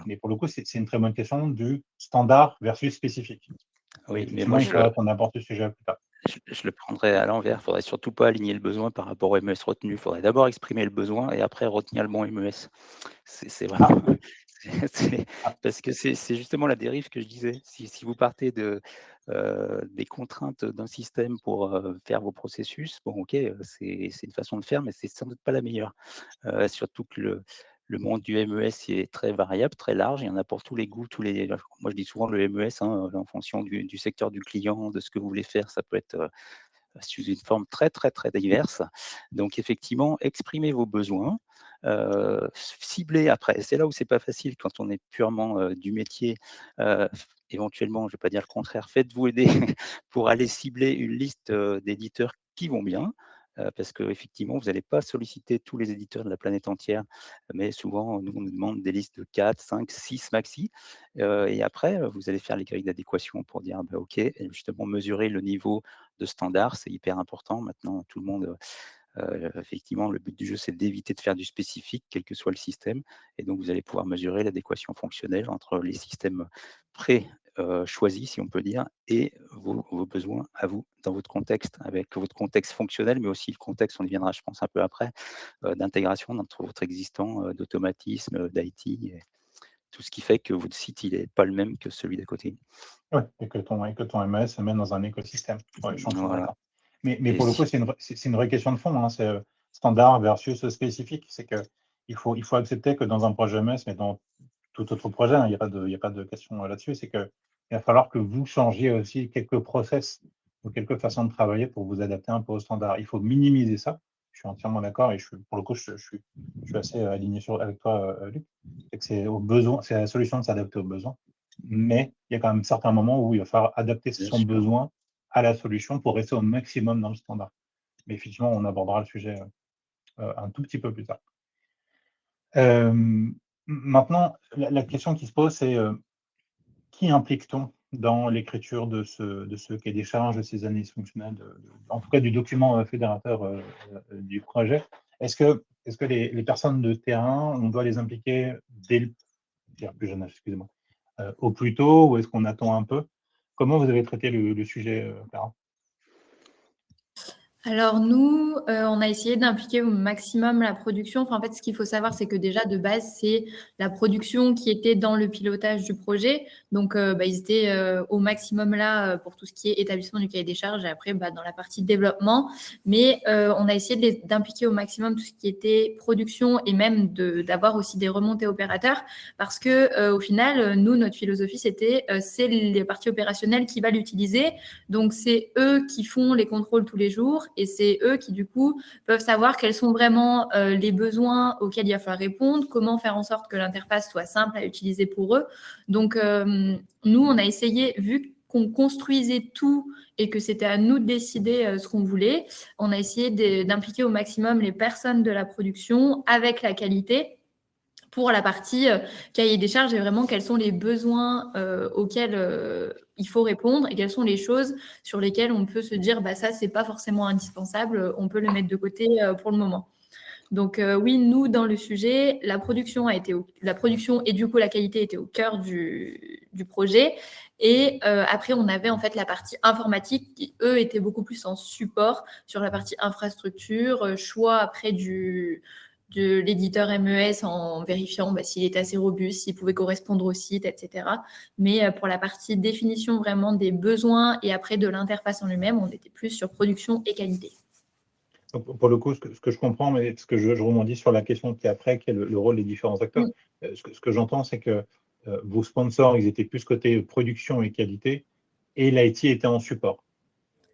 Mais pour le coup, c'est une très bonne question du standard versus spécifique. Oui, mais moi il faudra qu'on aborde ce sujet plus tard. Je le prendrais à l'envers. Il ne faudrait surtout pas aligner le besoin par rapport au MES retenu. Il faudrait d'abord exprimer le besoin et après retenir le bon MES. C'est vraiment parce que c'est justement la dérive que je disais. Si vous partez des contraintes d'un système pour faire vos processus, bon, ok, c'est une façon de faire, mais c'est sans doute pas la meilleure. Surtout que le monde du MES est très variable, très large. Il y en a pour tous les goûts, moi, je dis souvent le MES, en fonction du secteur du client, de ce que vous voulez faire, ça peut être sous une forme très, très, très diverse. Donc, effectivement, exprimez vos besoins, ciblez après. C'est là où c'est pas facile quand on est purement du métier. Éventuellement, je ne vais pas dire le contraire, faites-vous aider pour aller cibler une liste d'éditeurs qui vont bien. Parce qu'effectivement, vous n'allez pas solliciter tous les éditeurs de la planète entière, mais souvent, nous, on nous demande des listes de 4, 5, 6 maxi. Et après, vous allez faire les grilles d'adéquation pour dire, bah, OK, et justement, mesurer le niveau de standard, c'est hyper important. Maintenant, tout le monde, effectivement, le but du jeu, c'est d'éviter de faire du spécifique, quel que soit le système. Et donc, vous allez pouvoir mesurer l'adéquation fonctionnelle entre les systèmes choisis, si on peut dire, et vos besoins à vous, dans votre contexte, avec votre contexte fonctionnel, mais aussi le contexte, on y viendra, je pense, un peu après, d'intégration entre votre existant, d'automatisme, d'IT, et tout ce qui fait que votre site, il n'est pas le même que celui d'à côté. Oui, et que ton MES se met dans un écosystème. Ouais, je suis entièrement Voilà. d'accord. Mais Et pour le coup, c'est une vraie question de fond. C'est standard versus spécifique. C'est qu'il faut accepter que dans un projet MES, mais dans tout autre projet, il n'y a pas de question là-dessus, c'est qu'il va falloir que vous changiez aussi quelques process ou quelques façons de travailler pour vous adapter un peu au standard. Il faut minimiser ça. Je suis entièrement d'accord et pour le coup, je suis assez aligné avec toi, Luc. C'est la solution de s'adapter aux besoins. Mais il y a quand même certains moments où il va falloir adapter son besoin à la solution pour rester au maximum dans le standard. Mais effectivement, on abordera le sujet un tout petit peu plus tard. Maintenant, la question qui se pose, c'est qui implique-t-on dans l'écriture de ce cahier des charges, de ces analyses fonctionnelles, en tout cas du document fédérateur du projet? Est-ce que les personnes de terrain, on doit les impliquer plus jeune âge, excusez-moi, au plus tôt, ou est-ce qu'on attend un peu? Comment vous avez traité le sujet, Clara? Alors nous, on a essayé d'impliquer au maximum la production. Enfin, en fait, ce qu'il faut savoir, c'est que déjà, de base, c'est la production qui était dans le pilotage du projet. Donc, ils étaient au maximum là pour tout ce qui est établissement du cahier des charges et après, dans la partie développement. Mais on a essayé d'impliquer au maximum tout ce qui était production et même d'avoir aussi des remontées opérateurs parce que au final, nous, notre philosophie, c'était c'est les parties opérationnelles qui va l'utiliser. Donc, c'est eux qui font les contrôles tous les jours et c'est eux qui, du coup, peuvent savoir quels sont vraiment les besoins auxquels il va falloir répondre, comment faire en sorte que l'interface soit simple à utiliser pour eux. Donc, nous, on a essayé, vu qu'on construisait tout et que c'était à nous de décider ce qu'on voulait, on a essayé d'impliquer au maximum les personnes de la production avec la qualité pour la partie cahier des charges et vraiment quels sont les besoins auxquels il faut répondre et quelles sont les choses sur lesquelles on peut se dire ça, c'est pas forcément indispensable, on peut le mettre de côté pour le moment. Donc oui, nous, dans le sujet, la production et du coup la qualité étaient au cœur du projet. Et après, on avait en fait la partie informatique qui, eux, étaient beaucoup plus en support sur la partie infrastructure, choix après de l'éditeur MES en vérifiant s'il était assez robuste, s'il pouvait correspondre au site, etc. Mais pour la partie définition vraiment des besoins et après de l'interface en lui-même, on était plus sur production et qualité. Donc, pour le coup, ce que je comprends, mais ce que je rebondis sur la question qui est après, qui est le rôle des différents acteurs. Mm. Ce que j'entends, c'est que vos sponsors, ils étaient plus côté production et qualité, et l'IT était en support.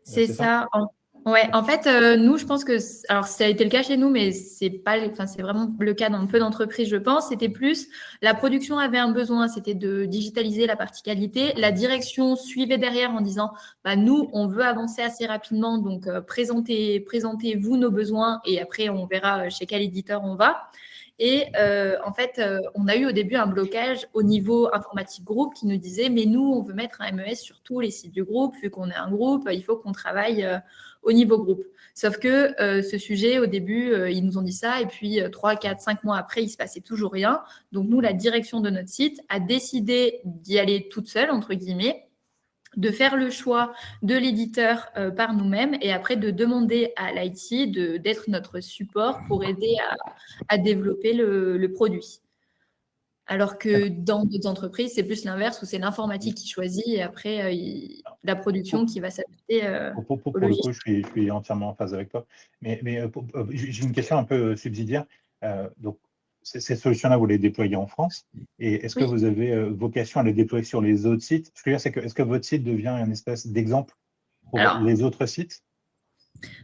C'est C'est ça? ça. Ouais, en fait, nous, je pense que, alors ça a été le cas chez nous, mais c'est pas, enfin, c'est vraiment le cas dans peu d'entreprises, je pense. C'était plus, la production avait un besoin, c'était de digitaliser la partie qualité. La direction suivait derrière en disant, bah, nous, on veut avancer assez rapidement, donc présentez-vous nos besoins et après, on verra chez quel éditeur on va. Et en fait, on a eu au début un blocage au niveau informatique groupe qui nous disait, mais nous, on veut mettre un MES sur tous les sites du groupe, vu qu'on est un groupe, il faut qu'on travaille au niveau groupe. Sauf que ce sujet, au début, ils nous ont dit ça, et puis 3, 4, 5 mois après, il se passait toujours rien. Donc nous, la direction de notre site a décidé d'y aller toute seule, entre guillemets, de faire le choix de l'éditeur par nous-mêmes et après de demander à l'IT d'être notre support pour aider à développer le produit. Alors que dans d'autres entreprises, c'est plus l'inverse où c'est l'informatique qui choisit et après la production qui va s'adapter au Pour le logiciel. coup, je suis entièrement en phase avec toi. Mais j'ai une question un peu subsidiaire. Donc, ces solutions-là, vous les déployez en France. Et est-ce que Oui. vous avez vocation à les déployer sur les autres sites? Ce que je veux dire, c'est que est-ce que votre site devient une espèce d'exemple pour Alors, les autres sites?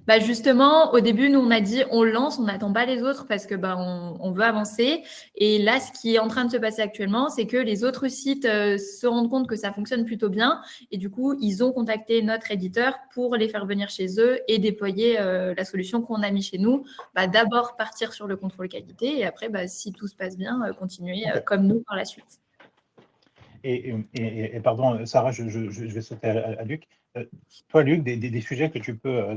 bah justement, au début, nous, on a dit on lance, on n'attend pas les autres parce que bah, on veut avancer. Et là, ce qui est en train de se passer actuellement, c'est que les autres sites se rendent compte que ça fonctionne plutôt bien. Et du coup, ils ont contacté notre éditeur pour les faire venir chez eux et déployer la solution qu'on a mis chez nous. Bah, d'abord partir sur le contrôle qualité et après, bah, si tout se passe bien, continuer Ok. comme nous par la suite. Et pardon, Sarah, je vais sauter à Luc. Toi, Luc, des sujets que tu peux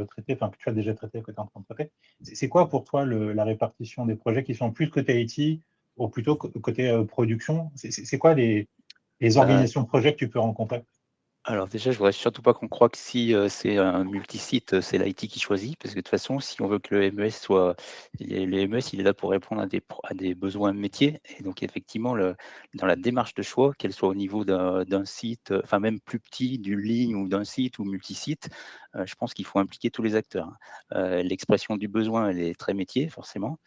traiter, enfin que tu as déjà traité, que tu es en train de traiter, c'est quoi pour toi la répartition des projets qui sont plus côté IT ou plutôt côté production? C'est quoi les Bah, organisations de projets que tu peux rencontrer? alors déjà, je voudrais surtout pas qu'on croie que si, c'est un multisite, c'est l'IT qui choisit, parce que de toute façon, si on veut que le MES soit le MES, il est là pour répondre à des besoins métiers et donc effectivement, dans la démarche de choix, qu'elle soit au niveau d'un site, enfin même plus petit, d'une ligne ou d'un site ou multisite, je pense qu'il faut impliquer tous les acteurs, hein. L'expression du besoin, elle est très métier forcément.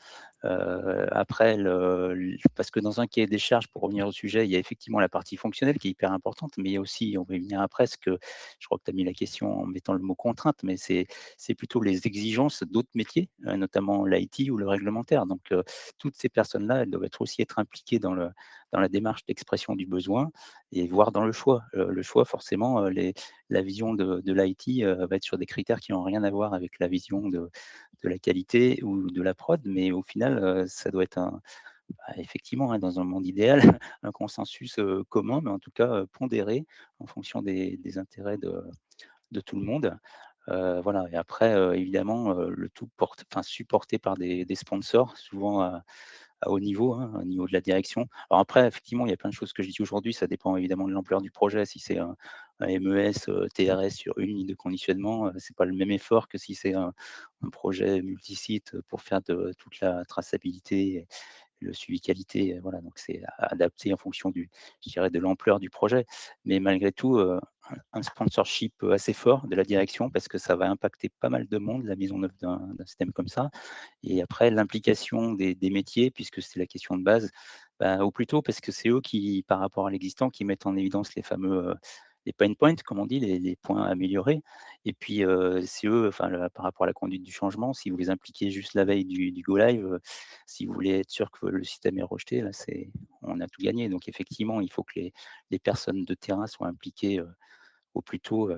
Après, parce que dans un cahier des charges, pour revenir au sujet, il y a effectivement la partie fonctionnelle qui est hyper importante, mais il y a aussi, on va y venir après, je crois que tu as mis la question en mettant le mot contrainte, mais c'est plutôt les exigences d'autres métiers, notamment l'IT ou le réglementaire. Donc, toutes ces personnes-là, elles doivent aussi être impliquées dans la démarche d'expression du besoin et voire dans le choix. Le choix, forcément, la vision de l'IT va être sur des critères qui n'ont rien à voir avec la vision de la qualité ou de la prod, mais au final, ça doit être effectivement, hein, dans un monde idéal, un consensus commun, mais en tout cas pondéré en fonction des intérêts de tout le monde. Voilà, et après, évidemment, le tout supporté par des sponsors, souvent à haut niveau, hein, au niveau de la direction. Alors après, effectivement, il y a plein de choses que je dis aujourd'hui, ça dépend évidemment de l'ampleur du projet. Si c'est un MES, TRS sur une ligne de conditionnement, c'est pas le même effort que si c'est un projet multisite pour faire de toute la traçabilité et le suivi qualité. Voilà, donc c'est adapté en fonction je dirais, de l'ampleur du projet. Mais malgré tout, un sponsorship assez fort de la direction parce que ça va impacter pas mal de monde, la mise en œuvre d'un système comme ça. Et après, l'implication des métiers, puisque c'est la question de base, bah, au plus tôt, parce que c'est eux qui, par rapport à l'existant, qui mettent en évidence les fameux les pain points, comme on dit, les points améliorés. Et puis, c'est eux, enfin, par rapport à la conduite du changement, si vous les impliquez juste la veille du go live, si vous voulez être sûr que le système est rejeté, là, on a tout gagné. Donc, effectivement, il faut que les personnes de terrain soient impliquées au plus tôt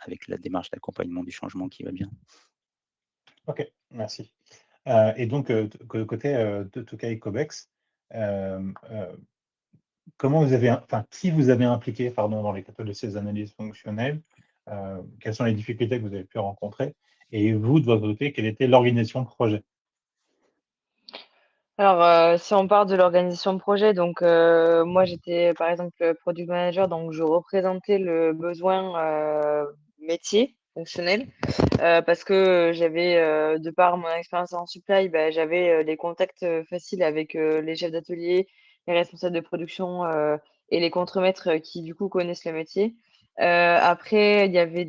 avec la démarche d'accompagnement du changement qui va bien. Ok, merci. Et donc, côté de Tokai Cobex, euh, euh, qui vous avez impliqué, pardon, dans les cadres de ces analyses fonctionnelles? Quelles sont les difficultés que vous avez pu rencontrer? Et vous, de votre côté, quelle était l'organisation de projet? Alors, si on part de l'organisation de projet, donc moi j'étais par exemple product manager, donc je représentais le besoin métier, fonctionnel, parce que j'avais, de par mon expérience en supply, bah, j'avais des contacts faciles avec les chefs d'atelier, les responsables de production et les contremaîtres qui du coup connaissent le métier. Après, il y avait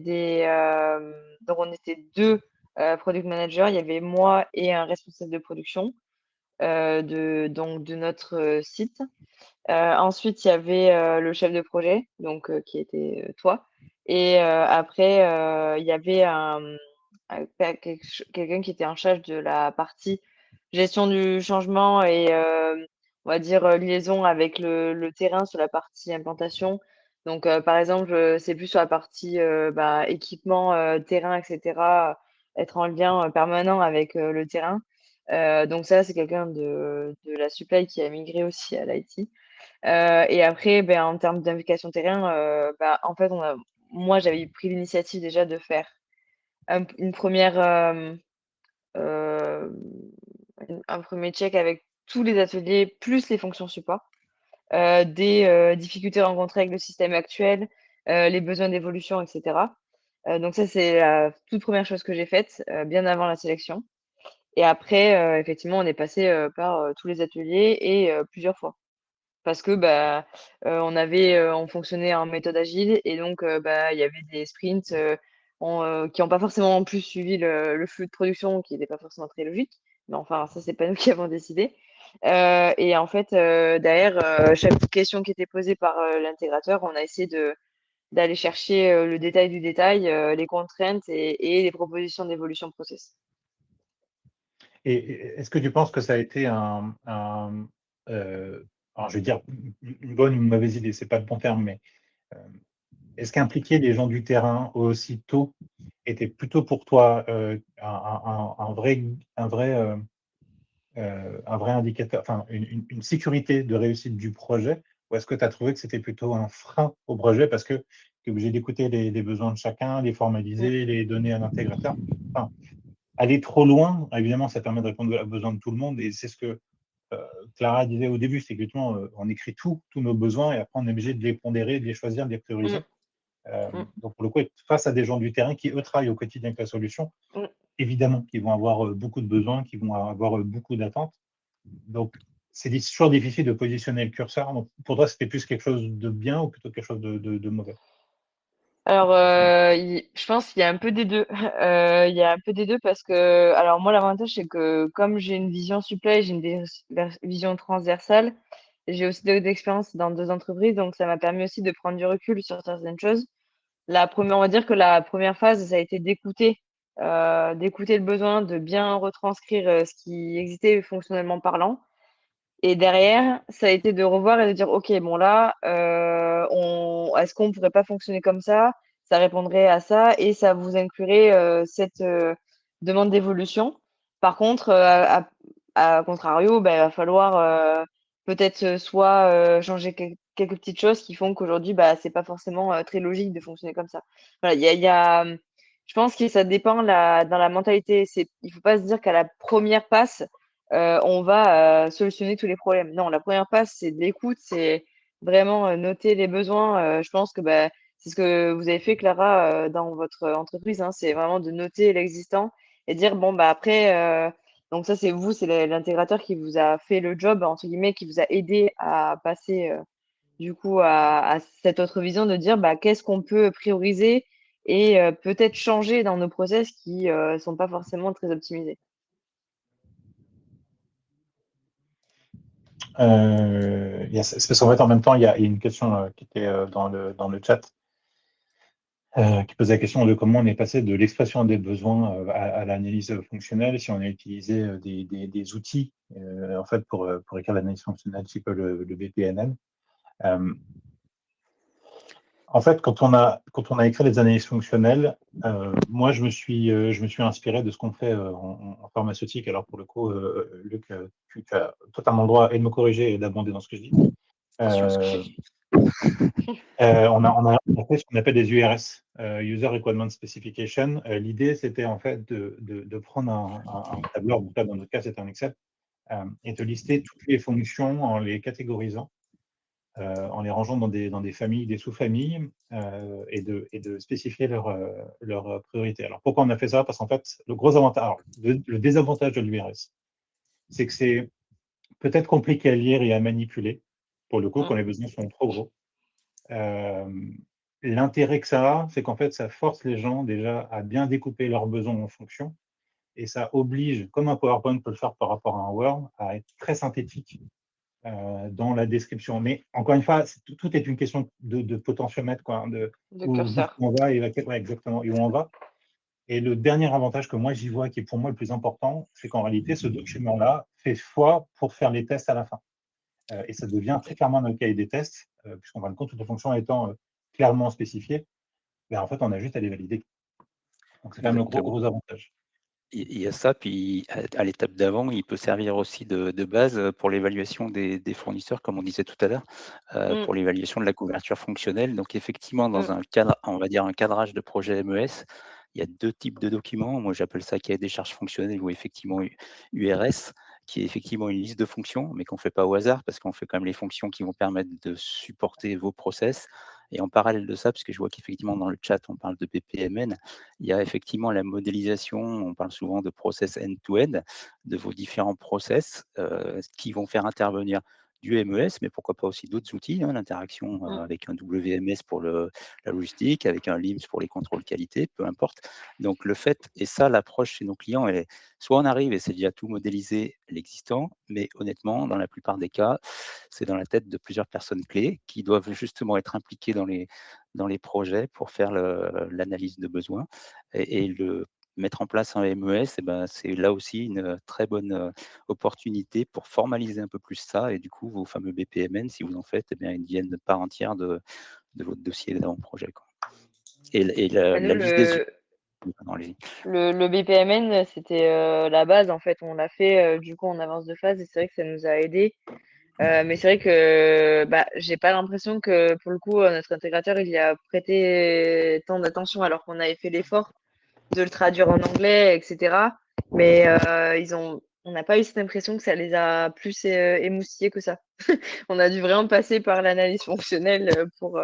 donc on était deux product manager, il y avait moi et un responsable de production de notre site. Ensuite, il y avait le chef de projet, donc qui était toi. Et après, il y avait quelqu'un qui était en charge de la partie gestion du changement et on va dire liaison avec le terrain sur la partie implantation. Donc, par exemple, c'est plus sur la partie équipement, terrain, etc. Être en lien permanent avec le terrain. Donc ça, c'est quelqu'un de la supply qui a migré aussi à l'IT. Et après, ben, en termes d'implication terrain, en fait, moi, j'avais pris l'initiative déjà de faire une première, un premier check avec tous les ateliers, plus les fonctions support, des difficultés rencontrées avec le système actuel, les besoins d'évolution, etc. Donc ça, c'est la toute première chose que j'ai faite, bien avant la sélection. Et après, effectivement, on est passé par tous les ateliers et plusieurs fois. Parce que on fonctionnait en méthode agile et donc il y avait des sprints qui n'ont pas forcément en plus suivi le flux de production qui n'était pas forcément très logique. Mais enfin, ça, c'est pas nous qui avons décidé. Et en fait, derrière, chaque question qui était posée par l'intégrateur, on a essayé d'aller chercher le détail du détail, les contraintes et les propositions d'évolution process. Et est-ce que tu penses que ça a été alors je vais dire une bonne ou une mauvaise idée, c'est pas le bon terme, mais est-ce qu'impliquer les gens du terrain aussi tôt était plutôt pour toi un vrai indicateur, enfin une sécurité de réussite du projet, ou est-ce que tu as trouvé que c'était plutôt un frein au projet parce que tu es obligé d'écouter les besoins de chacun, les formaliser, les donner à l'intégrateur? Enfin, aller trop loin, évidemment, ça permet de répondre aux besoins de tout le monde, et c'est ce que Clara disait au début, c'est exactement, on écrit tous nos besoins, et après on est obligé de les pondérer, de les choisir, de les prioriser. Mmh. Mmh. Donc pour le coup, être face à des gens du terrain qui, eux, travaillent au quotidien avec la solution, Mmh. évidemment qu'ils vont avoir beaucoup de besoins, qu'ils vont avoir beaucoup d'attentes. Donc c'est toujours difficile de positionner le curseur. Donc pour toi, c'était plus quelque chose de bien ou plutôt quelque chose de mauvais? Alors, je pense qu'il y a un peu des 2. Il y a un peu des 2 parce que alors moi, l'avantage, c'est que comme j'ai une vision supply, j'ai une vision transversale. J'ai aussi d'expérience dans 2 entreprises, donc ça m'a permis aussi de prendre du recul sur certaines choses. On va dire que la première phase, ça a été d'écouter le besoin, de bien retranscrire, ce qui existait fonctionnellement parlant. Et derrière, ça a été de revoir et de dire: «OK, bon là, est-ce qu'on pourrait pas fonctionner comme ça? Ça répondrait à ça et ça vous inclurait, cette, demande d'évolution. Par contre, à contrario, il va falloir, peut-être, soit, changer quelques petites choses qui font qu'aujourd'hui, c'est pas forcément, très logique de fonctionner comme ça». Voilà, je pense que ça dépend dans la mentalité. Il faut pas se dire qu'à la première passe, on va solutionner tous les problèmes. Non, la première passe, c'est de l'écoute, c'est vraiment noter les besoins. Je pense que c'est ce que vous avez fait, Clara, dans votre entreprise, hein, c'est vraiment de noter l'existant et dire, bon, après, donc ça, c'est l'intégrateur qui vous a fait le job, entre guillemets, qui vous a aidé à passer du coup à cette autre vision de dire, qu'est-ce qu'on peut prioriser et peut-être changer dans nos process qui sont pas forcément très optimisés. C'est parce qu'en fait, en même temps, il y a une question qui était dans le chat, qui pose la question de comment on est passé de l'expression des besoins à l'analyse fonctionnelle, si on a utilisé des outils en fait pour écrire l'analyse fonctionnelle, type le BPMN. En fait, quand on a écrit les analyses fonctionnelles, moi je me suis inspiré de ce qu'on fait en pharmaceutique. Alors pour le coup, Luc, tu as totalement le droit et de me corriger et d'abonder dans ce que je dis. On a fait ce qu'on appelle des URS, User Requirement Specification. L'idée, c'était en fait de prendre un tableur, donc là, dans notre cas, c'est un Excel, et de lister toutes les fonctions en les catégorisant, en les rangeant dans des familles, des sous-familles, et de spécifier leurs priorités. Alors pourquoi on a fait ça? Parce qu'en fait, le gros avantage, alors, le désavantage de l'URS, c'est que c'est peut-être compliqué à lire et à manipuler, pour le coup, quand les besoins sont trop gros. L'intérêt que ça a, c'est qu'en fait, ça force les gens déjà à bien découper leurs besoins en fonctions et ça oblige, comme un PowerPoint peut le faire par rapport à un Word, à être très synthétique dans la description. Mais encore une fois, tout est une question de potentiomètre, quoi, hein, De où curseur. on va et ouais, exactement, et où on va. Et le dernier avantage que moi j'y vois, qui est pour moi le plus important, c'est qu'en réalité, ce document-là fait foi pour faire les tests à la fin. Et ça devient très clairement notre cahier des tests, puisqu'on va le compte, toutes les fonctions étant clairement spécifiées. Mais en fait, on a juste à les valider. Donc c'est quand même le Exactement. gros avantage. Il y a ça, puis à l'étape d'avant, il peut servir aussi de base pour l'évaluation des fournisseurs, comme on disait tout à l'heure, Mm, pour l'évaluation de la couverture fonctionnelle. Donc effectivement, mm, dans un cadre, on va dire un cadrage de projet MES, il y a 2 types de documents. Moi, j'appelle ça cahier des charges fonctionnelles ou effectivement URS, qui est effectivement une liste de fonctions, mais qu'on ne fait pas au hasard parce qu'on fait quand même les fonctions qui vont permettre de supporter vos process. Et en parallèle de ça, parce que je vois qu'effectivement dans le chat, on parle de BPMN, il y a effectivement la modélisation, on parle souvent de process end-to-end, de vos différents process qui vont faire intervenir du MES, mais pourquoi pas aussi d'autres outils, hein, l'interaction mm. avec un WMS pour la logistique, avec un LIMS pour les contrôles qualité, peu importe. Donc le fait, et ça l'approche chez nos clients, elle est, soit on arrive et c'est déjà tout modélisé l'existant, mais honnêtement, dans la plupart des cas, c'est dans la tête de plusieurs personnes clés qui doivent justement être impliquées dans les projets pour faire l'analyse de besoins et le mettre en place un MES, et ben, c'est là aussi une très bonne opportunité pour formaliser un peu plus ça. Et du coup, vos fameux BPMN, si vous en faites, eh bien, ils deviennent part entière de votre dossier d'avant-projet, quoi. Et Et nous, la liste des pardon, allez-y. le BPMN, c'était la base, en fait. On l'a fait du coup en avance de phase et c'est vrai que ça nous a aidé. Mais c'est vrai que bah, j'ai pas l'impression que pour le coup, notre intégrateur, il y a prêté tant d'attention alors qu'on avait fait l'effort de le traduire en anglais, etc. Mais on n'a pas eu cette impression que ça les a plus émoustillés que ça. On a dû vraiment passer par l'analyse fonctionnelle pour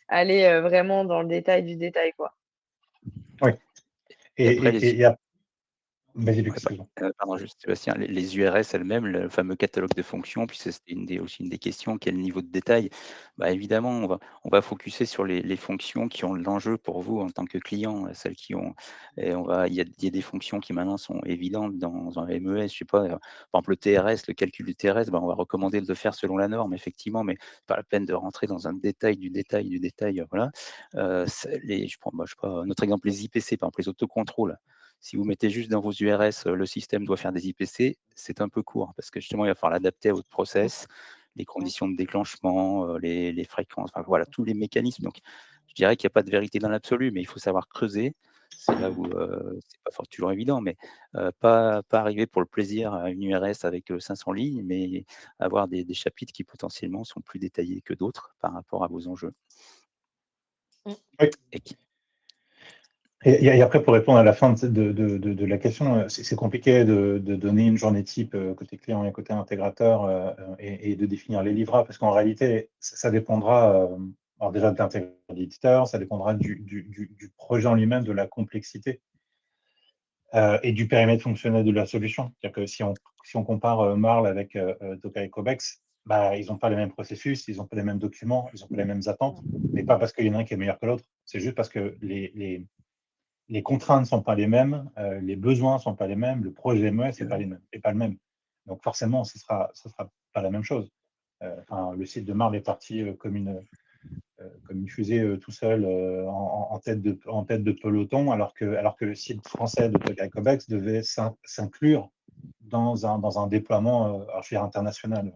aller vraiment dans le détail du détail, quoi. Oui. Et après, Et vas-y, Luc, ouais, excuse-moi. pardon, juste Sébastien, les URS elles-mêmes, le fameux catalogue de fonctions, puis c'était aussi une des questions, quel niveau de détail? Bah, évidemment, on va focuser sur les fonctions qui ont de l'enjeu pour vous en tant que client, celles qui ont et il y a des fonctions qui maintenant sont évidentes dans un MES, je sais pas, par exemple le TRS, le calcul du TRS, bah, on va recommander de le faire selon la norme effectivement, mais pas la peine de rentrer dans un détail du détail du détail, voilà. C'est je prends, bah, je sais pas, un autre exemple, les IPC, par exemple les autocontrôles. Si vous mettez juste dans vos URS, le système doit faire des IPC, c'est un peu court parce que justement, il va falloir l'adapter à votre process, les conditions de déclenchement, les fréquences, enfin voilà, tous les mécanismes. Donc, je dirais qu'il n'y a pas de vérité dans l'absolu, mais il faut savoir creuser. C'est là où c'est pas toujours évident, mais pas arriver pour le plaisir à une URS avec 500 lignes, mais avoir des chapitres qui potentiellement sont plus détaillés que d'autres par rapport à vos enjeux. Oui. Et qui, Et après, pour répondre à la fin de la question, c'est compliqué de donner une journée type côté client et côté intégrateur et de définir les livrables, parce qu'en réalité, ça dépendra alors déjà de l'intégration de l'éditeur, ça dépendra du projet en lui-même, de la complexité et du périmètre fonctionnel de la solution. C'est-à-dire que si on compare Marl avec Tokai et Cobex, bah, ils n'ont pas les mêmes processus, ils n'ont pas les mêmes documents, ils n'ont pas les mêmes attentes, mais pas parce qu'il y en a un qui est meilleur que l'autre, c'est juste parce que les contraintes ne sont pas les mêmes, les besoins ne sont pas les mêmes, le projet MES n'est pas le même. Donc forcément, ce sera pas la même chose. Le site de Marl est parti comme une fusée tout seul en tête de peloton, alors que le site français de Tokai Cobex devait s'inclure dans un déploiement alors, je veux dire, international.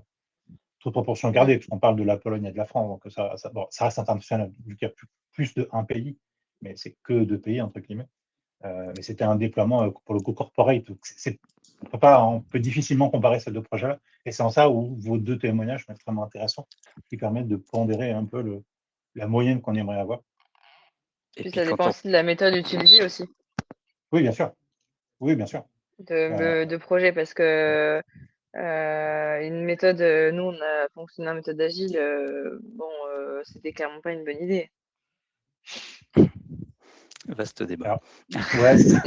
Toute proportion gardée, puisqu'on parle de la Pologne et de la France, donc ça reste international, vu qu'il y a plus de un pays, mais c'est que 2 pays, entre guillemets. Mais c'était un déploiement pour le coup corporate. On peut difficilement comparer ces deux projets-là. Et c'est en ça où vos deux témoignages sont extrêmement intéressants, qui permettent de pondérer un peu la moyenne qu'on aimerait avoir. et Puis puis ça quand dépend on aussi de la méthode utilisée aussi, Oui, bien sûr. Oui, bien sûr. de projet, parce que une méthode, nous on a fonctionné en méthode agile, c'était clairement pas une bonne idée. vaste débat. Alors, ouais, c'est ça.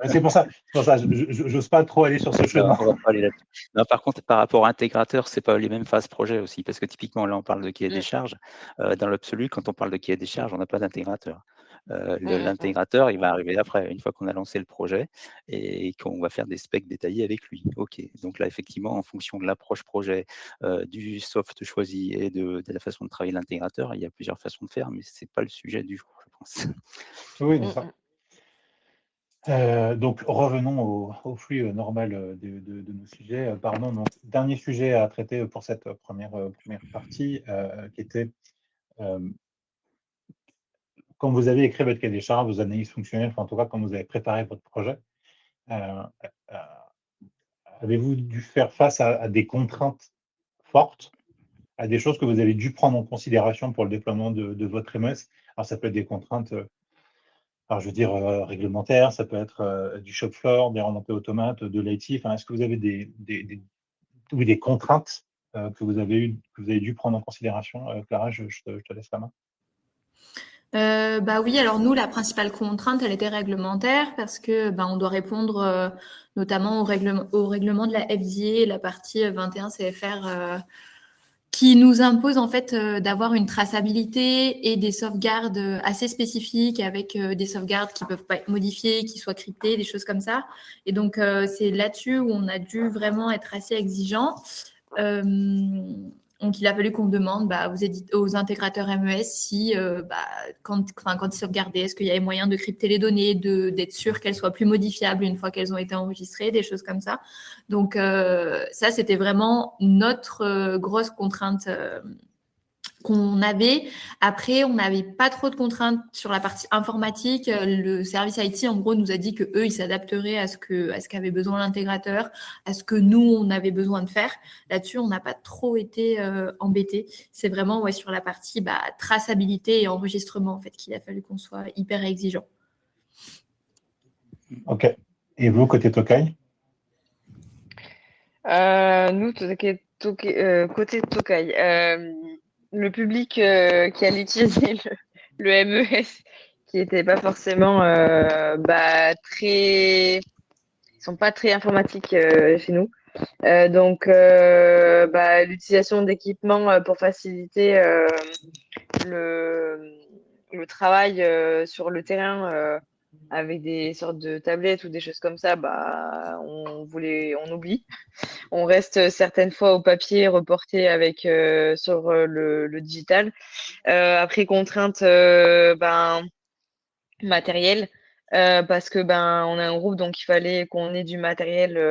C'est pour ça. J'ose pas trop aller sur ce chemin. On va pas aller là-dessus. Non, par contre, par rapport à intégrateur, c'est pas les mêmes phases projet aussi, parce que typiquement, là, on parle de cahier des charges. Dans l'absolu, quand on parle de cahier des charges, on n'a pas d'intégrateur. L'intégrateur, il va arriver après, une fois qu'on a lancé le projet et qu'on va faire des specs détaillés avec lui. OK. Donc là, effectivement, en fonction de l'approche projet, du soft choisi et de la façon de travailler de l'intégrateur, il y a plusieurs façons de faire, mais c'est pas le sujet du jour, je pense. Oui, c'est ça. Donc, revenons au flux normal de nos sujets. Pardon, donc, dernier sujet à traiter pour cette première partie, qui était euh, quand vous avez écrit votre cahier des charges, vos analyses fonctionnelles, enfin, en tout cas, quand vous avez préparé votre projet, euh, euh, avez-vous dû faire face à des contraintes fortes, à des choses que vous avez dû prendre en considération pour le déploiement de votre MS? Alors, ça peut être des contraintes, alors je veux dire, réglementaires, ça peut être du shop floor, des remontées automates, de l'IT. Enfin, est-ce que vous avez oui, des contraintes que vous avez dû prendre en considération? Clara, je te laisse la main. Bah oui, alors nous, la principale contrainte, elle était réglementaire parce que on doit répondre notamment au règlement de la FDA, la partie 21 CFR, qui nous impose en fait d'avoir une traçabilité et des sauvegardes assez spécifiques avec des sauvegardes qui peuvent pas être modifiées, qui soient cryptées, des choses comme ça. Et donc c'est là-dessus où on a dû vraiment être assez exigeant. Donc, il a fallu qu'on demande aux intégrateurs MES si, quand ils sauvegardaient, est-ce qu'il y avait moyen de crypter les données, d'être sûr qu'elles soient plus modifiables une fois qu'elles ont été enregistrées, des choses comme ça. Donc, ça, c'était vraiment notre grosse contrainte qu'on avait. Après, on n'avait pas trop de contraintes sur la partie informatique. Le service IT, en gros, nous a dit que eux, ils s'adapteraient à ce qu'avait besoin l'intégrateur, à ce que nous, on avait besoin de faire. Là-dessus, on n'a pas trop été embêtés. C'est vraiment sur la partie traçabilité et enregistrement, en fait, qu'il a fallu qu'on soit hyper exigeant. OK. Et vous, côté Tokai? Nous, côté Tokai, le public qui allait utiliser le MES, qui n'était pas forcément très... Ils sont pas très informatiques chez nous. Donc, l'utilisation d'équipements pour faciliter le travail sur le terrain avec des sortes de tablettes ou des choses comme ça, on oublie. On reste certaines fois au papier reporté avec sur le digital. Après contrainte matériel, parce que on a un groupe, donc il fallait qu'on ait du matériel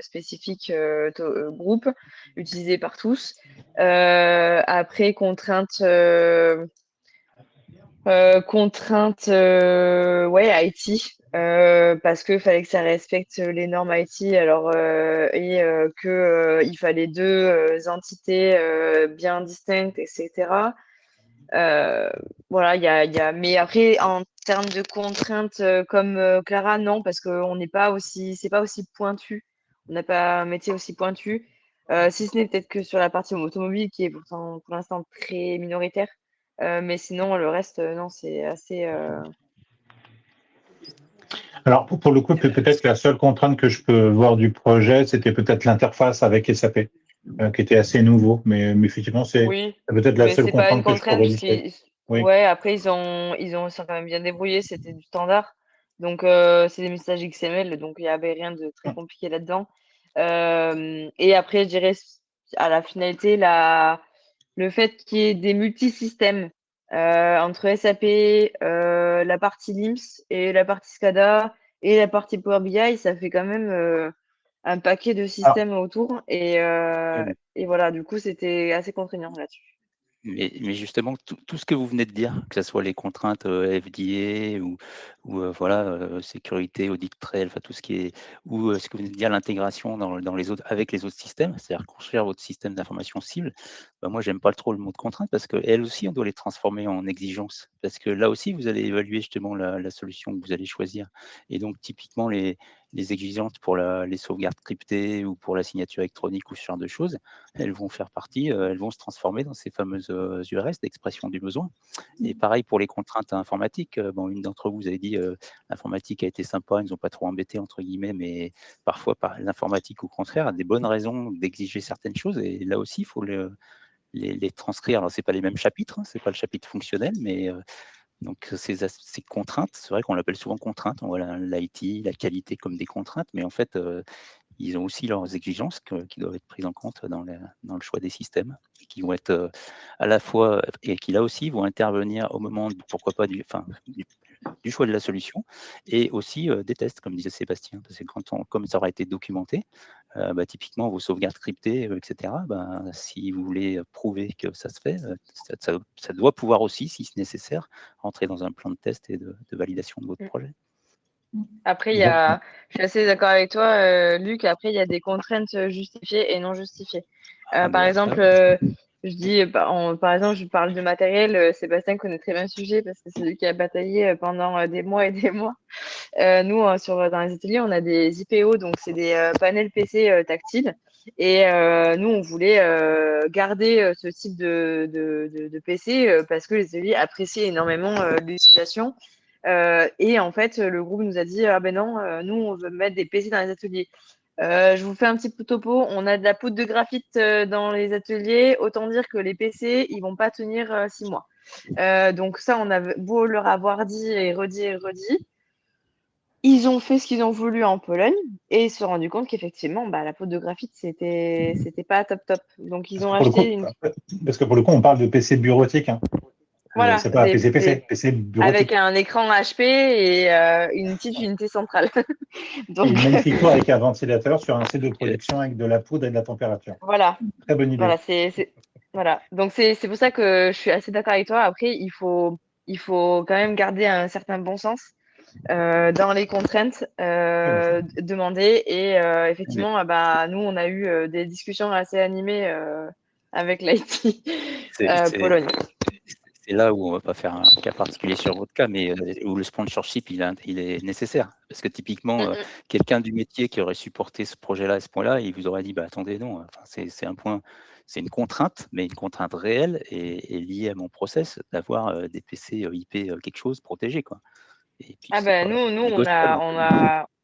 spécifique groupe utilisé par tous. Après contrainte IT, parce que fallait que ça respecte les normes IT, alors il fallait deux entités bien distinctes, etc. Voilà, mais après, en termes de contraintes comme Clara, non, parce que c'est pas aussi pointu. On n'a pas un métier aussi pointu. Si ce n'est peut-être que sur la partie automobile, qui est pourtant pour l'instant très minoritaire. Mais sinon, le reste, non, c'est assez. Alors, pour le coup, peut-être que la seule contrainte que je peux voir du projet, c'était peut-être l'interface avec SAP, qui était assez nouveau. Mais effectivement, c'est Oui, peut-être la mais seule c'est pas une contrainte que je contrainte, pourrais lister. Oui. ouais, après, ils sont quand même bien débrouillés, c'était du standard. Donc, c'est des messages XML, donc il n'y avait rien de très compliqué là-dedans. Et après, je dirais à la finalité, le fait qu'il y ait des multisystèmes entre SAP, la partie LIMS et la partie SCADA et la partie Power BI, ça fait quand même un paquet de Alors, systèmes autour. Et voilà, du coup, c'était assez contraignant là-dessus. Mais justement, tout ce que vous venez de dire, que ce soit les contraintes FDA ou voilà, sécurité, audit trail, enfin tout ce qui est, ou ce que vous venez de dire, l'intégration dans les autres, avec les autres systèmes, c'est-à-dire construire votre système d'information cible, moi, j'aime pas trop le mot de contrainte parce qu'elles aussi, on doit les transformer en exigences. Parce que là aussi, vous allez évaluer justement la solution que vous allez choisir. Et donc, typiquement, les exigences pour les sauvegardes cryptées ou pour la signature électronique ou ce genre de choses, elles vont faire partie, elles vont se transformer dans ces fameuses URS d'expression du besoin. Et pareil pour les contraintes informatiques. Une d'entre vous avez dit l'informatique a été sympa, ils nous ont pas trop embêtés entre guillemets, mais parfois l'informatique au contraire a des bonnes raisons d'exiger certaines choses. Et là aussi, il faut les transcrire. Alors c'est pas les mêmes chapitres, c'est pas le chapitre fonctionnel, mais Donc ces contraintes, c'est vrai qu'on l'appelle souvent contraintes, on voit l'IT, la qualité comme des contraintes, mais en fait, ils ont aussi leurs exigences qui doivent être prises en compte dans le choix des systèmes, qui vont être à la fois, et qui là aussi vont intervenir au moment, pourquoi pas, du choix de la solution, et aussi des tests, comme disait Sébastien, parce que comme ça aura été documenté, typiquement vos sauvegardes cryptées, etc., si vous voulez prouver que ça se fait, ça doit pouvoir aussi, si c'est nécessaire, rentrer dans un plan de test et de validation de votre projet. Après, Exactement. je suis assez d'accord avec toi, Luc. Après, il y a des contraintes justifiées et non justifiées. Par exemple, par exemple, je parle de matériel. Sébastien connaît très bien le sujet parce que c'est lui qui a bataillé pendant des mois et des mois. Nous, dans les ateliers, on a des IPO, donc c'est des panels PC tactiles. Et nous, on voulait garder ce type de PC parce que les ateliers appréciaient énormément l'utilisation. Et en fait, le groupe nous a dit, ah ben non, nous, on veut mettre des PC dans les ateliers. Je vous fais un petit topo. On a de la poudre de graphite dans les ateliers. Autant dire que les PC, ils vont pas tenir 6 mois. Donc ça, on a beau leur avoir dit et redit et redit. Ils ont fait ce qu'ils ont voulu en Pologne et ils se sont rendus compte qu'effectivement, la poudre de graphite, c'était pas top top. Donc, ils ont acheté une. Parce que pour le coup, on parle de PC bureautique. Hein. Voilà, C'est pas PC bureautique. avec un écran HP et une petite unité centrale. Et une Donc, magnifique tour avec un ventilateur sur un site de production avec de la poudre et de la température. voilà. Très bonne idée. Voilà. Donc, c'est pour ça que je suis assez d'accord avec toi. Après, il faut quand même garder un certain bon sens dans les contraintes demandées. Et effectivement, nous, on a eu des discussions assez animées avec l'IT Pologne. C'est là où on ne va pas faire un cas particulier sur votre cas, mais où le sponsorship, il est nécessaire. Parce que typiquement, quelqu'un du métier qui aurait supporté ce projet-là à ce point-là, il vous aurait dit, attendez, non, c'est un point, c'est une contrainte, mais une contrainte réelle et liée à mon process d'avoir des PC IP quelque chose protégé, quoi. Et puis, c'est pas Nous, négociable.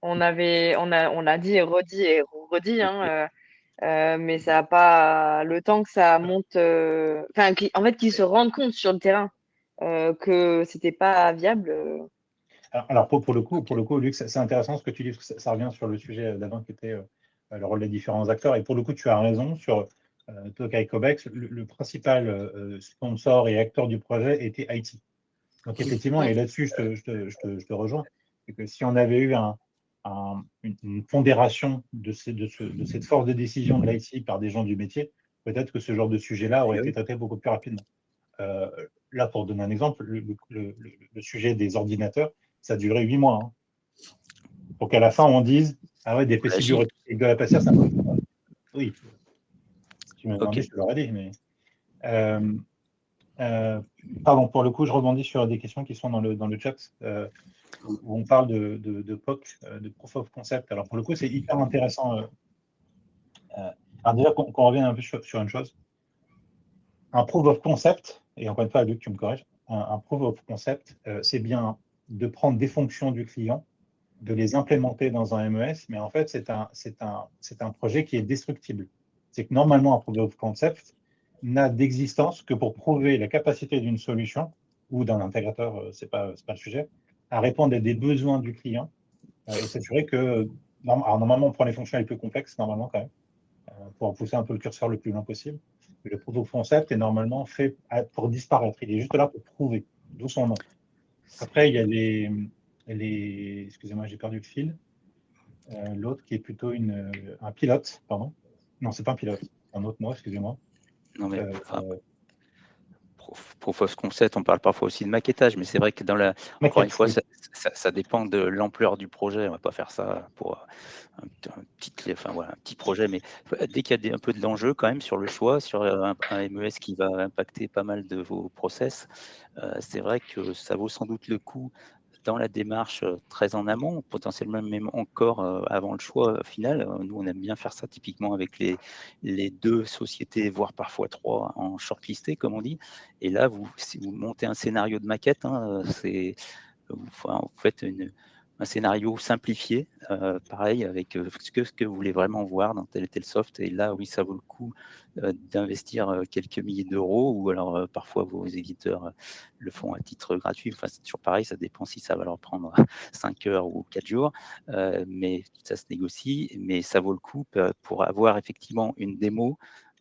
on a dit et redit, hein, mais ça n'a pas le temps que ça monte. En fait, qu'ils se rendent compte sur le terrain que c'était pas viable. Alors pour le coup, Luc, c'est intéressant ce que tu dis, parce que ça revient sur le sujet d'avant qui était le rôle des différents acteurs. Et pour le coup, tu as raison sur Tokai Cobex. Le principal sponsor et acteur du projet était IT. Donc effectivement, et là-dessus, je te rejoins, c'est que si on avait eu une pondération de cette force de décision de l'IT par des gens du métier, peut-être que ce genre de sujet-là aurait été traité beaucoup plus rapidement. Là, pour donner un exemple, le sujet des ordinateurs, ça a duré 8 mois. Hein, pour qu'à la fin, on dise, ah ouais, des PC bureautiques avec de la passère, ça marche pas. Oui, si tu m'as demandé, je te l'aurais dit, mais... pardon, pour le coup, je rebondis sur des questions qui sont dans le chat, où on parle de POC, de Proof of Concept. Alors, pour le coup, c'est hyper intéressant. Alors déjà, qu'on revienne un peu sur une chose. Un Proof of Concept, et encore une fois, Luc, tu me corriges, un Proof of Concept, c'est bien de prendre des fonctions du client, de les implémenter dans un MES, mais en fait, c'est un projet qui est destructible. C'est que normalement, un Proof of Concept n'a d'existence que pour prouver la capacité d'une solution ou d'un intégrateur, c'est pas le sujet, à répondre à des besoins du client et s'assurer que, alors normalement, on prend les fonctions les plus complexes, normalement quand même, pour pousser un peu le curseur le plus loin possible. Mais le proof of concept est normalement fait pour disparaître. Il est juste là pour prouver, d'où son nom. Après, il y a excusez-moi, j'ai perdu le fil. L'autre qui est plutôt un pilote, pardon. Non, c'est pas un pilote, un autre mot, excusez-moi. Non, mais Proof of Concept, on parle parfois aussi de maquettage, mais c'est vrai que encore une fois, ça dépend de l'ampleur du projet. On ne va pas faire ça pour un petit projet, mais dès qu'il y a un peu de l'enjeu quand même sur le choix, sur un MES qui va impacter pas mal de vos process, c'est vrai que ça vaut sans doute le coup dans la démarche très en amont, potentiellement même encore avant le choix final. Nous, on aime bien faire ça typiquement avec les 2 sociétés, voire parfois 3 en shortlisté, comme on dit. Et là, si vous montez un scénario de maquette, hein, vous faites un scénario simplifié, pareil, avec ce que vous voulez vraiment voir dans tel et tel soft. Et là, oui, ça vaut le coup d'investir quelques milliers d'euros, ou alors parfois vos éditeurs le font à titre gratuit. Enfin, c'est toujours pareil, ça dépend si ça va leur prendre 5 heures ou 4 jours, mais ça se négocie. Mais ça vaut le coup pour avoir effectivement une démo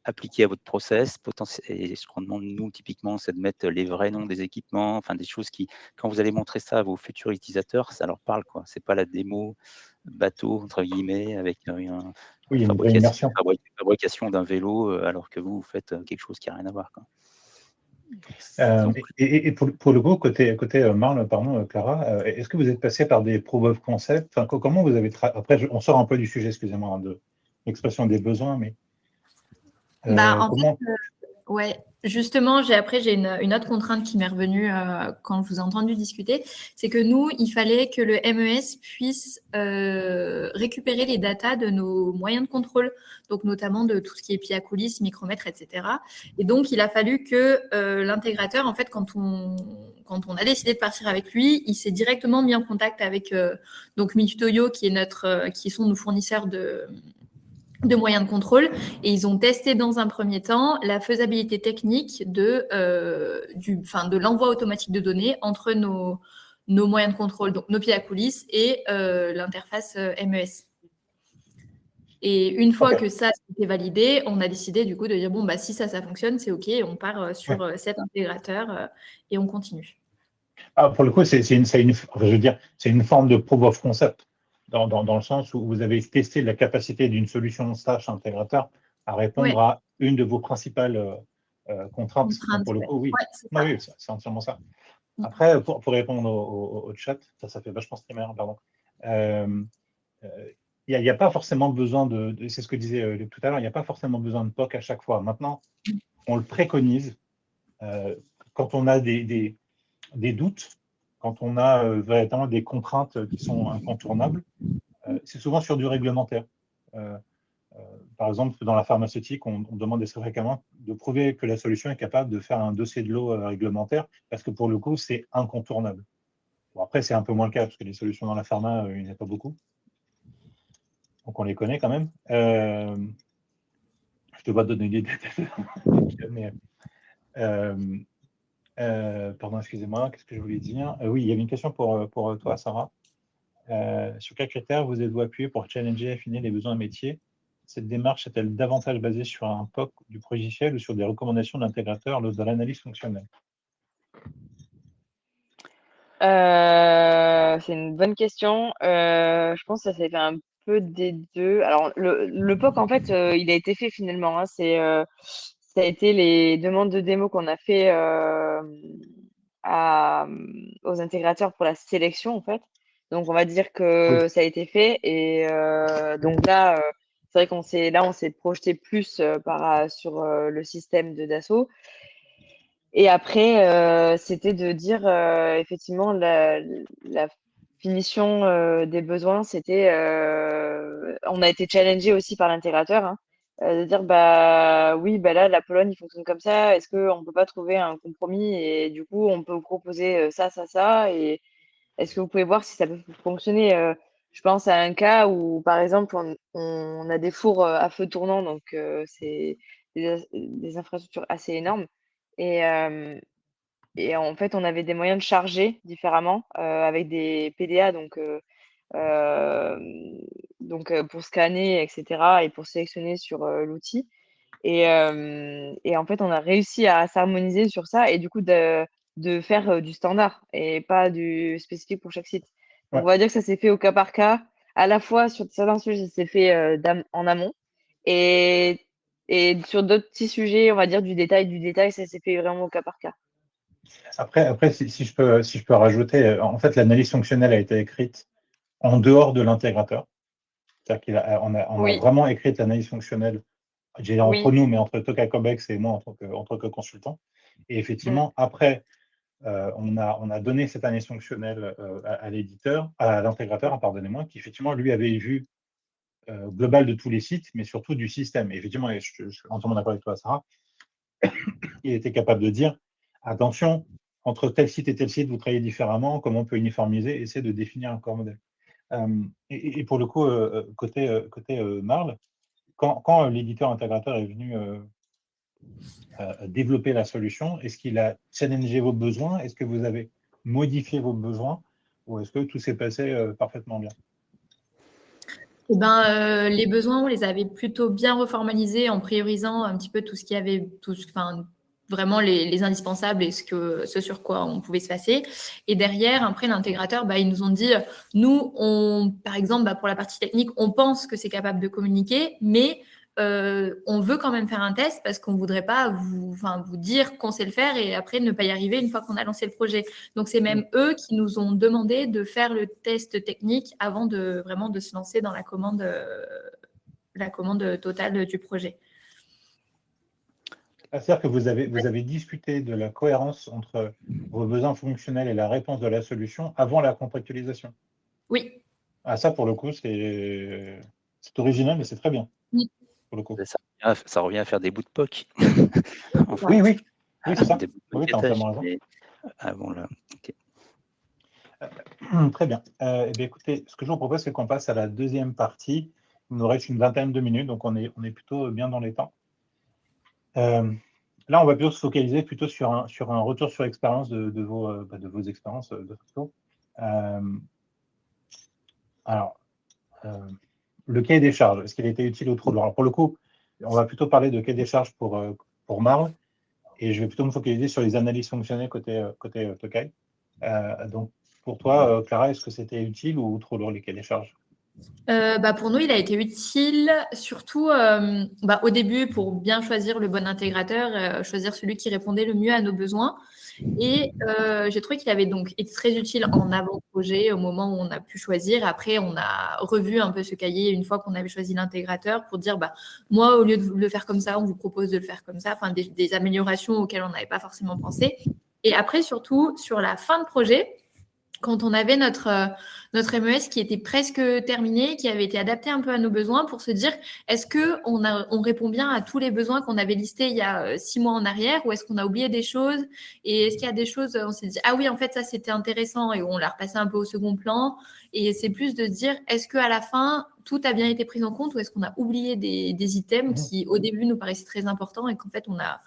appliquée à votre process. Et ce qu'on demande, nous, typiquement, c'est de mettre les vrais noms des équipements, enfin des choses qui, quand vous allez montrer ça à vos futurs utilisateurs, ça leur parle, quoi. C'est pas la démo bateau, entre guillemets, avec Oui, il y a une vraie immersion. fabrication d'un vélo, alors que vous faites quelque chose qui n'a rien à voir, quoi. Donc, Et pour le coup, côté Marle, pardon, Clara, est-ce que vous êtes passé par des proof of concept? Enfin, comment vous avez après, on sort un peu du sujet, excusez-moi, hein, de l'expression des besoins, mais En comment? fait, ouais, justement, j'ai une autre contrainte qui m'est revenue quand je vous ai entendu discuter, c'est que nous, il fallait que le MES puisse récupérer les datas de nos moyens de contrôle, donc notamment de tout ce qui est pied à coulisses, micromètres, etc. Et donc, il a fallu que l'intégrateur, en fait, quand on a décidé de partir avec lui, il s'est directement mis en contact avec donc Mitutoyo, qui sont nos fournisseurs de moyens de contrôle, et ils ont testé dans un premier temps la faisabilité technique de l'envoi automatique de données entre nos moyens de contrôle, donc nos pieds à coulisses et l'interface MES. Et une fois que ça c'était validé, on a décidé du coup de dire bon bah si ça fonctionne, c'est ok, on part sur cet intégrateur et on continue. Pour le coup, c'est une forme de proof of concept, dans le sens où vous avez testé la capacité d'une solution SaaS intégrateur à répondre à une de vos principales contraintes. Donc, pour le coup, oui. Oui, c'est entièrement ça. Après, pour répondre au chat, ça fait vachement streamer, pardon. Il n'y a pas forcément besoin c'est ce que disait Luc tout à l'heure, il n'y a pas forcément besoin de POC à chaque fois. Maintenant, on le préconise quand on a des doutes, quand on a véritablement des contraintes qui sont incontournables. C'est souvent sur du réglementaire. Par exemple, dans la pharmaceutique, on demande assez fréquemment de prouver que la solution est capable de faire un dossier de l'eau réglementaire, parce que pour le coup, c'est incontournable. Bon, après, c'est un peu moins le cas, parce que les solutions dans la pharma, il n'y en a pas beaucoup. Donc, on les connaît quand même. Je ne te vais pas donner des détails, mais pardon, excusez-moi, qu'est-ce que je voulais dire? Oui, il y avait une question pour toi, Sarah. Sur quels critères vous êtes-vous appuyé pour challenger et affiner les besoins métiers? Cette démarche est-elle davantage basée sur un POC du logiciel ou sur des recommandations de l'intégrateur lors de l'analyse fonctionnelle? C'est une bonne question. Je pense que ça s'est fait un peu des deux. Alors, le POC, en fait, il a été fait finalement, hein. Ça a été les demandes de démo qu'on a fait aux intégrateurs pour la sélection, en fait. Donc, on va dire que ça a été fait. Et donc là, c'est vrai qu'on s'est projeté plus sur le système de Dassault. Et après, c'était de dire effectivement la finition des besoins, on a été challengé aussi par l'intégrateur, hein, de dire bah oui, bah là la Pologne il fonctionne comme ça, est-ce qu'on peut pas trouver un compromis et du coup on peut vous proposer ça et est-ce que vous pouvez voir si ça peut fonctionner. Je pense à un cas où par exemple on a des fours à feu tournant, donc c'est des infrastructures assez énormes. Et, et en fait, on avait des moyens de charger différemment avec des PDA, pour scanner, etc., et pour sélectionner sur l'outil. Et en fait, on a réussi à s'harmoniser sur ça et du coup de faire du standard et pas du spécifique pour chaque site. Donc, on va dire que ça s'est fait au cas par cas. À la fois, sur certains sujets, ça s'est fait en amont. Et, et sur d'autres petits sujets, on va dire du détail, ça s'est fait vraiment au cas par cas. Après si je peux rajouter, en fait, l'analyse fonctionnelle a été écrite en dehors de l'intégrateur. C'est-à-dire qu'on a vraiment écrit l'analyse fonctionnelle, je dirais entre nous, mais entre Tokai Cobex et moi en tant que consultant. Et effectivement, après, on a donné cette analyse fonctionnelle à l'éditeur, à l'intégrateur, pardonnez-moi, qui effectivement, lui, avait une vue globale de tous les sites, mais surtout du système. Et effectivement, et je suis entièrement d'accord avec toi, Sarah, il était capable de dire, attention, entre tel site et tel site, vous travaillez différemment, comment on peut uniformiser, essayer de définir un corps modèle. Et pour le coup, côté Marl, quand l'éditeur intégrateur est venu développer la solution, est-ce qu'il a challengé vos besoins? Est-ce que vous avez modifié vos besoins? Ou est-ce que tout s'est passé parfaitement bien? Eh ben, les besoins, on les avait plutôt bien reformalisés en priorisant un petit peu tout ce qui avait, enfin, vraiment les indispensables et ce sur quoi on pouvait se passer. Et derrière, après, l'intégrateur, ils nous ont dit, nous, par exemple, pour la partie technique, on pense que c'est capable de communiquer, mais on veut quand même faire un test parce qu'on ne voudrait pas vous dire qu'on sait le faire et après ne pas y arriver une fois qu'on a lancé le projet. Donc, c'est même eux qui nous ont demandé de faire le test technique avant vraiment de se lancer dans la commande totale du projet. C'est-à-dire que vous avez discuté de la cohérence entre vos besoins fonctionnels et la réponse de la solution avant la contractualisation. Oui. Ah, ça, pour le coup, c'est original, mais c'est très bien, Oui. pour le coup. Ça revient à faire des bouts de POC. En fait. Oui, c'est ça. Des bouts de Oui, tu as maquettage, entièrement raison. bon, là, ok. Très bien. Eh bien. Écoutez, ce que je vous propose, c'est qu'on passe à la deuxième partie. Il nous reste une vingtaine de minutes, donc on est plutôt bien dans les temps. Là, on va plutôt se focaliser plutôt sur un retour sur expérience de vos expériences de photo. Alors, le cahier des charges, est-ce qu'il a été utile ou trop lourd? Alors, pour le coup, on va plutôt parler de cahier des charges pour Marl, et je vais plutôt me focaliser sur les analyses fonctionnelles côté Tokai. Donc, pour toi, Clara, est-ce que c'était utile ou trop lourd les cahiers des charges? Pour nous, il a été utile, surtout au début pour bien choisir le bon intégrateur, choisir celui qui répondait le mieux à nos besoins. Et j'ai trouvé qu'il avait donc été très utile en avant-projet au moment où on a pu choisir. Après, on a revu un peu ce cahier une fois qu'on avait choisi l'intégrateur pour dire, moi, au lieu de le faire comme ça, on vous propose de le faire comme ça. Enfin, des améliorations auxquelles on n'avait pas forcément pensé. Et après, surtout, sur la fin de projet, quand on avait notre MES qui était presque terminé, qui avait été adapté un peu à nos besoins pour se dire, est-ce qu'on répond bien à tous les besoins qu'on avait listés il y a 6 mois en arrière ou est-ce qu'on a oublié des choses? Et est-ce qu'il y a des choses, on s'est dit, ah oui, en fait, ça, c'était intéressant et on l'a repassé un peu au second plan. Et c'est plus de dire, est-ce qu'à la fin, tout a bien été pris en compte ou est-ce qu'on a oublié des items qui, au début, nous paraissaient très importants et qu'en fait, on a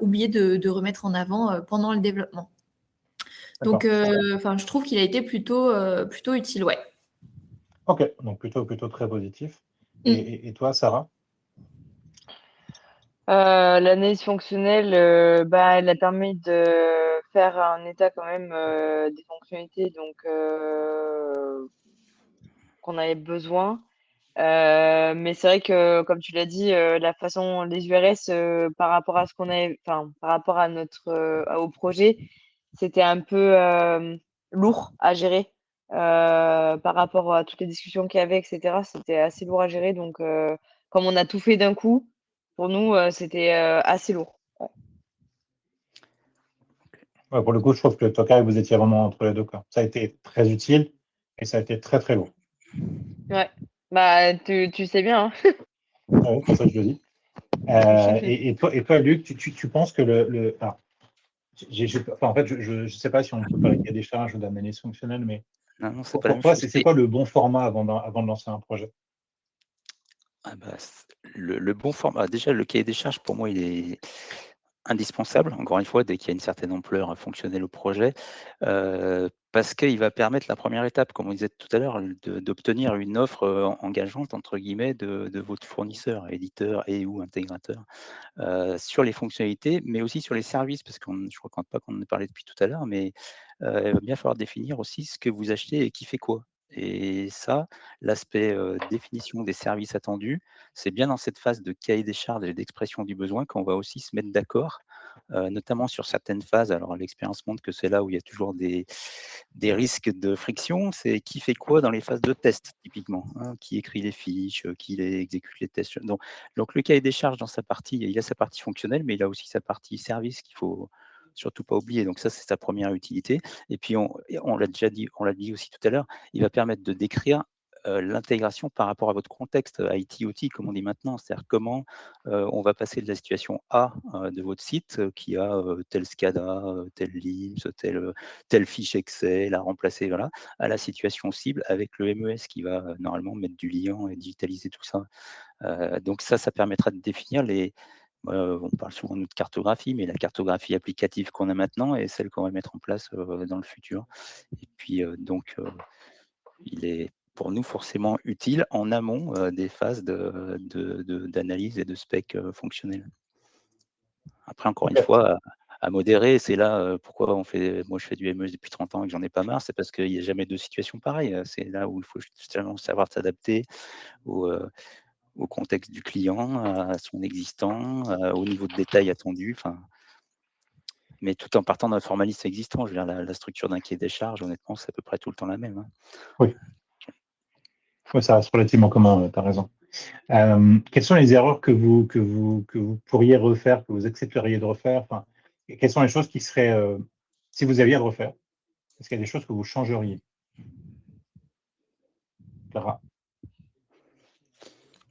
oublié de remettre en avant pendant le développement. Donc, je trouve qu'il a été plutôt utile, ouais. Ok, donc plutôt très positif. Et toi, Sarah? L'analyse fonctionnelle, elle a permis de faire un état quand même des fonctionnalités qu'on avait besoin. Mais c'est vrai que, comme tu l'as dit, la façon, les URS par rapport à ce qu'on avait, enfin, par rapport à au projet, c'était un peu lourd à gérer par rapport à toutes les discussions qu'il y avait, etc. C'était assez lourd à gérer. Donc, comme on a tout fait d'un coup, pour nous, c'était assez lourd. Ouais. Ouais, pour le coup, je trouve que Tokai, vous étiez vraiment entre les deux, quoi. Ça a été très utile et ça a été très, très lourd. Ouais, tu sais bien. Hein. Ouais, c'est pour ça que je le dis. Et toi, Luc, tu penses que alors, en fait, je ne sais pas si on peut parler de cahier des charges ou d'analyse fonctionnelle, mais Non, c'est pour pas la même toi, chose. c'est quoi le bon format avant de lancer un projet? Le bon format, déjà, le cahier des charges, pour moi, il est indispensable, encore une fois, dès qu'il y a une certaine ampleur fonctionnelle au projet, parce qu'il va permettre la première étape, comme on disait tout à l'heure, d'obtenir une offre engageante, entre guillemets, de votre fournisseur, éditeur et ou intégrateur, sur les fonctionnalités, mais aussi sur les services, parce que je ne crois pas qu'on en ait parlé depuis tout à l'heure, mais il va bien falloir définir aussi ce que vous achetez et qui fait quoi. Et ça, l'aspect définition des services attendus, c'est bien dans cette phase de cahier des charges et d'expression du besoin qu'on va aussi se mettre d'accord, notamment sur certaines phases. Alors l'expérience montre que c'est là où il y a toujours des risques de friction, c'est qui fait quoi dans les phases de test typiquement, hein, qui écrit les fiches, qui exécute les tests. Donc le cahier des charges dans sa partie, il a sa partie fonctionnelle, mais il a aussi sa partie service qu'il faut surtout pas oublier. Donc ça, c'est sa première utilité. Et puis on l'a déjà dit, on l'a dit aussi tout à l'heure, il va permettre de décrire l'intégration par rapport à votre contexte IT/OT, comme on dit maintenant. C'est-à-dire comment on va passer de la situation A de votre site qui a tel SCADA, tel LIMS, telle fiche Excel à remplacer, voilà, à la situation cible avec le MES qui va normalement mettre du liant et digitaliser tout ça. Donc ça permettra de définir on parle souvent de cartographie, mais la cartographie applicative qu'on a maintenant et celle qu'on va mettre en place dans le futur. Et puis il est pour nous forcément utile en amont des phases d'analyse et de spec fonctionnel. Après, encore une fois, à modérer, c'est là pourquoi moi je fais du MES depuis 30 ans et que j'en ai pas marre, c'est parce qu'il n'y a jamais de situation pareille. C'est là où il faut justement savoir s'adapter au contexte du client, à son existant, au niveau de détail attendu, mais tout en partant d'un formalisme existant. Je veux dire, la structure d'un cahier des charges, honnêtement, c'est à peu près tout le temps la même. Hein. Oui. Oui, ça reste relativement commun, tu as raison. Quelles sont les erreurs que vous pourriez refaire, que vous accepteriez de refaire? Enfin, quelles sont les choses qui seraient, si vous aviez à le refaire, est-ce qu'il y a des choses que vous changeriez? Clara?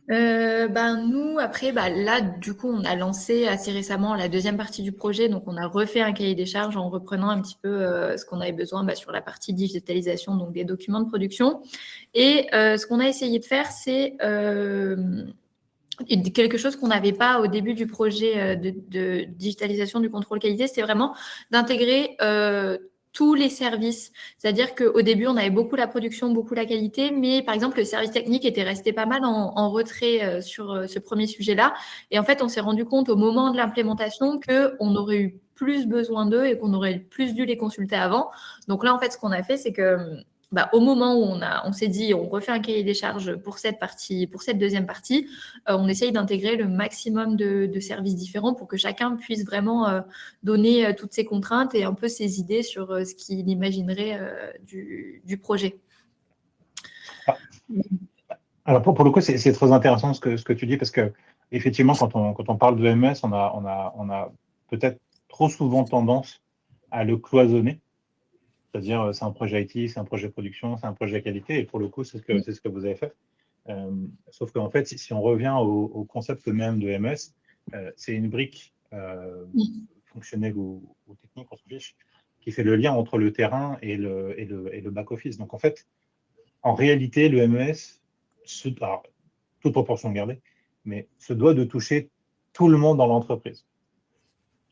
Nous, après, là, du coup, on a lancé assez récemment la deuxième partie du projet. Donc, on a refait un cahier des charges en reprenant un petit peu ce qu'on avait besoin sur la partie digitalisation, donc des documents de production. Et ce qu'on a essayé de faire, c'est quelque chose qu'on n'avait pas au début du projet de digitalisation du contrôle qualité, c'est vraiment d'intégrer tous les services. C'est-à-dire qu'au début, on avait beaucoup la production, beaucoup la qualité, mais par exemple, le service technique était resté pas mal en retrait sur ce premier sujet-là. Et en fait, on s'est rendu compte au moment de l'implémentation qu'on aurait eu plus besoin d'eux et qu'on aurait plus dû les consulter avant. Donc là, en fait, ce qu'on a fait, c'est que au moment où on s'est dit on refait un cahier des charges pour cette partie, pour cette deuxième partie, on essaye d'intégrer le maximum de services différents pour que chacun puisse vraiment donner toutes ses contraintes et un peu ses idées sur ce qu'il imaginerait du projet. Alors pour le coup, c'est très intéressant ce que tu dis parce que effectivement, quand on parle de MES, on a peut-être trop souvent tendance à le cloisonner. C'est-à-dire, c'est un projet IT, c'est un projet production, c'est un projet qualité, et pour le coup, c'est ce que vous avez fait. Sauf qu'en fait, si on revient au concept même de MES, c'est une brique fonctionnelle ou technique, on s'en fiche, qui fait le lien entre le terrain et le back-office. Donc en fait, en réalité, le MES, alors, toute proportion gardée, mais se doit de toucher tout le monde dans l'entreprise.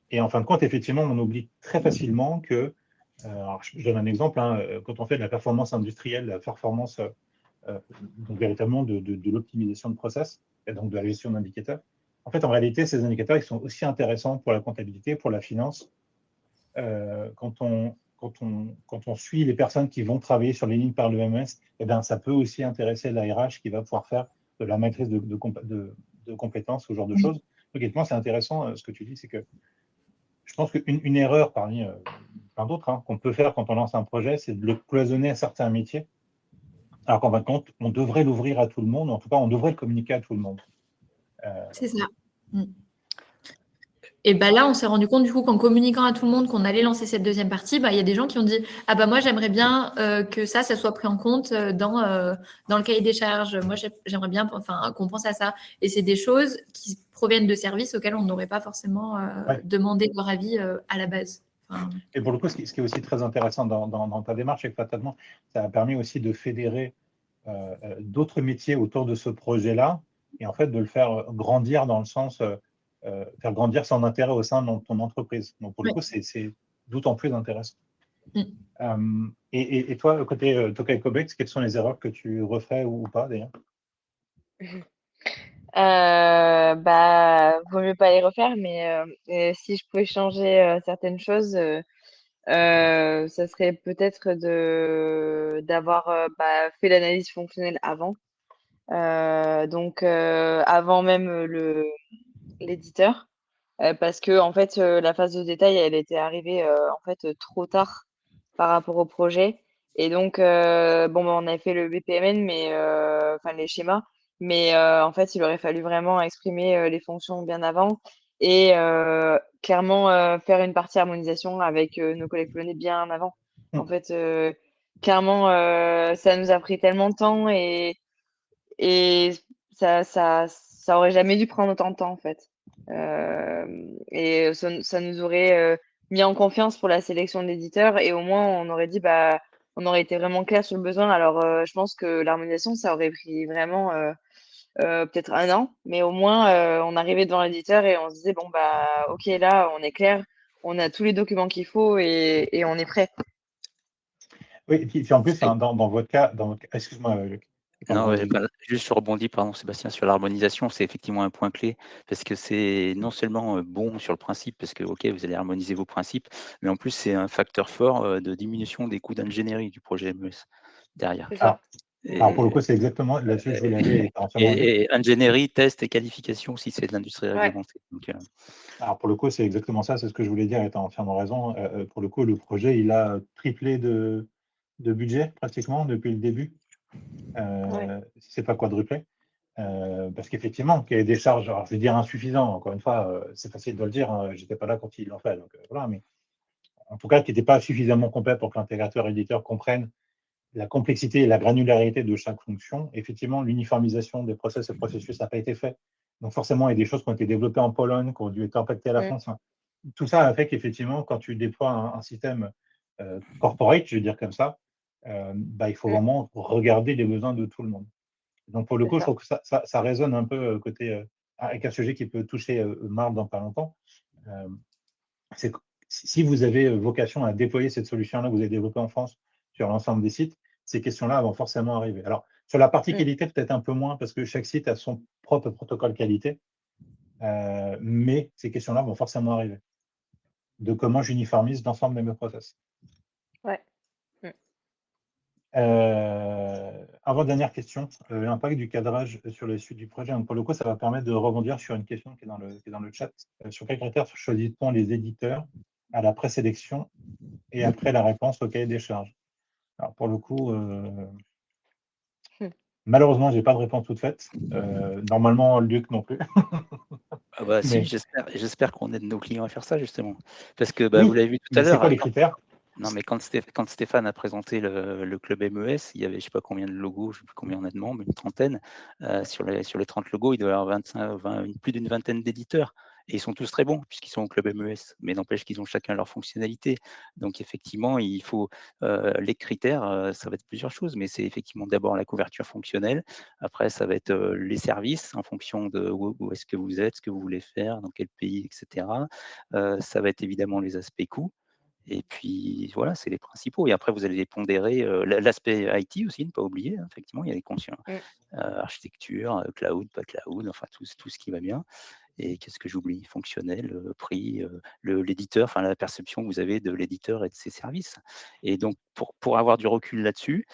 Et en fin de compte, effectivement, on oublie très facilement que, alors je donne un exemple, quand on fait de la performance industrielle, la performance donc véritablement de l'optimisation de process, et donc de la gestion d'indicateurs, en fait, en réalité, ces indicateurs, ils sont aussi intéressants pour la comptabilité, pour la finance. Quand on suit les personnes qui vont travailler sur les lignes par le MES, eh bien, ça peut aussi intéresser la RH qui va pouvoir faire de la maîtrise de compétences, ce genre de choses. Donc, effectivement, c'est intéressant ce que tu dis, c'est que je pense qu'une erreur parmi plein d'autres qu'on peut faire quand on lance un projet, c'est de le cloisonner à certains métiers, alors qu'en fin de compte, on devrait l'ouvrir à tout le monde, en tout cas, on devrait le communiquer à tout le monde. C'est ça. Et là, on s'est rendu compte du coup qu'en communiquant à tout le monde qu'on allait lancer cette deuxième partie, il y a des gens qui ont dit « Ah moi, j'aimerais bien que ça soit pris en compte dans le cahier des charges. Moi, j'aimerais bien qu'on pense à ça. » Et c'est des choses qui proviennent de services auxquels on n'aurait pas forcément demandé leur avis à la base. Et pour le coup, ce qui est aussi très intéressant dans ta démarche avec Fatalement, ça a permis aussi de fédérer d'autres métiers autour de ce projet-là et en fait de le faire grandir dans le sens, faire grandir son intérêt au sein de ton entreprise. Donc pour le coup, c'est d'autant plus intéressant. Et toi, côté Tokai Cobex, quelles sont les erreurs que tu referais ou pas d'ailleurs? Vaut mieux pas les refaire, mais si je pouvais changer certaines choses, ça serait peut-être d'avoir fait l'analyse fonctionnelle avant. Donc avant même l'éditeur, parce que en fait, la phase de détail, elle était arrivée en fait trop tard par rapport au projet. Et donc on avait fait le BPMN, mais enfin les schémas, mais en fait, il aurait fallu vraiment exprimer les fonctions bien avant et clairement faire une partie harmonisation avec nos collègues polonais bien avant. En fait, clairement, ça nous a pris tellement de temps et ça aurait jamais dû prendre autant de temps, en fait. Et ça nous aurait, mis en confiance pour la sélection de l'éditeur et au moins on aurait dit, bah, on aurait été vraiment clair sur le besoin. Alors, je pense que l'harmonisation, ça aurait pris vraiment, peut-être 1 an, mais au moins, on arrivait devant l'éditeur et on se disait: «Bon, bah, OK, là, on est clair, on a tous les documents qu'il faut et on est prêt». Oui, et puis en plus, Et- hein, dans votre cas, excuse-moi, Luc. Non, Pardon, ouais, vas-y. bah, juste je rebondis, pardon Sébastien, sur l'harmonisation, c'est effectivement un point clé parce que c'est non seulement bon sur le principe, parce que ok, vous allez harmoniser vos principes, mais en plus c'est un facteur fort de diminution des coûts d'ingénierie du projet MES derrière. C'est Alors, ça. Mmh alors, mh. pour le coup, c'est exactement là-dessus que je voulais aller, et t'as entièrement raison. Et ingénierie, test et qualification si c'est de l'industrie Ouais, réglementée. Donc, Alors, pour le coup, c'est exactement ça, c'est ce que je voulais dire, et tu as entièrement raison. Pour le coup, le projet, il a triplé de budget pratiquement depuis le début, ouais. si c'est pas quadruplé. Parce qu'effectivement, qu'il y ait des charges, alors je vais dire insuffisant, encore une fois, c'est facile de le dire, hein, j'étais pas là quand ils l'ont fait, donc voilà, mais en tout cas, qui n'était pas suffisamment complet pour que l'intégrateur éditeur comprenne la complexité et la granularité de chaque fonction. Effectivement, l'uniformisation des process et processus n'a pas été fait. Donc forcément, il y a des choses qui ont été développées en Pologne, qui ont dû être impactées à la Mmh, France. Enfin, tout ça a fait qu'effectivement, quand tu déploies un système corporate, je vais dire comme ça, bah, il faut mmh, vraiment regarder les besoins de tout le monde. Donc pour le c'est coup, je ça. trouve que ça résonne un peu côté, avec un sujet qui peut toucher Marc dans pas longtemps. Euh, c'est que si vous avez vocation à déployer cette solution-là que vous avez développée en France sur l'ensemble des sites, ces questions-là vont forcément arriver. Alors, sur la partie Mmh. qualité, peut-être un peu moins, parce que chaque site a son propre protocole qualité, mais ces questions-là vont forcément arriver. De comment j'uniformise l'ensemble de mes process. Ouais. Mmh. Avant-dernière question, l'impact du cadrage sur les suites du projet. Donc, pour le coup, ça va permettre de rebondir sur une question qui est dans le chat. Sur quels critères choisit-on les éditeurs à la présélection et après la réponse au cahier des charges? Alors, pour le coup, Mmh. malheureusement, je n'ai pas de réponse toute faite. Normalement, Luc non plus. ah bah si, Mais j'espère qu'on aide nos clients à faire ça justement. Parce que bah, vous oui, l'avez vu tout à mais c'est l'heure, quoi les critères? non, mais quand Stéphane a présenté le club MES, il y avait je sais pas combien de logos, je ne sais plus combien on a de membres, une trentaine. Sur les 30 logos, il doit y avoir 25, 20, plus d'une vingtaine d'éditeurs. Et ils sont tous très bons puisqu'ils sont au club MES, mais n'empêche qu'ils ont chacun leur fonctionnalité. Donc effectivement, il faut les critères, ça va être plusieurs choses, mais c'est effectivement d'abord la couverture fonctionnelle. Après, ça va être les services en fonction de où est-ce que vous êtes, ce que vous voulez faire, dans quel pays, etc. Ça va être évidemment les aspects coûts. Et puis voilà, c'est les principaux. Et après, vous allez les pondérer. L'aspect IT aussi, ne pas oublier. Hein, effectivement, il y a les conscients, Mmh. architecture, cloud, pas cloud, enfin tout ce qui va bien. Et qu'est-ce que j'oublie? Fonctionnel, prix, l'éditeur, enfin la perception que vous avez de l'éditeur et de ses services. Et donc, pour avoir du recul là-dessus,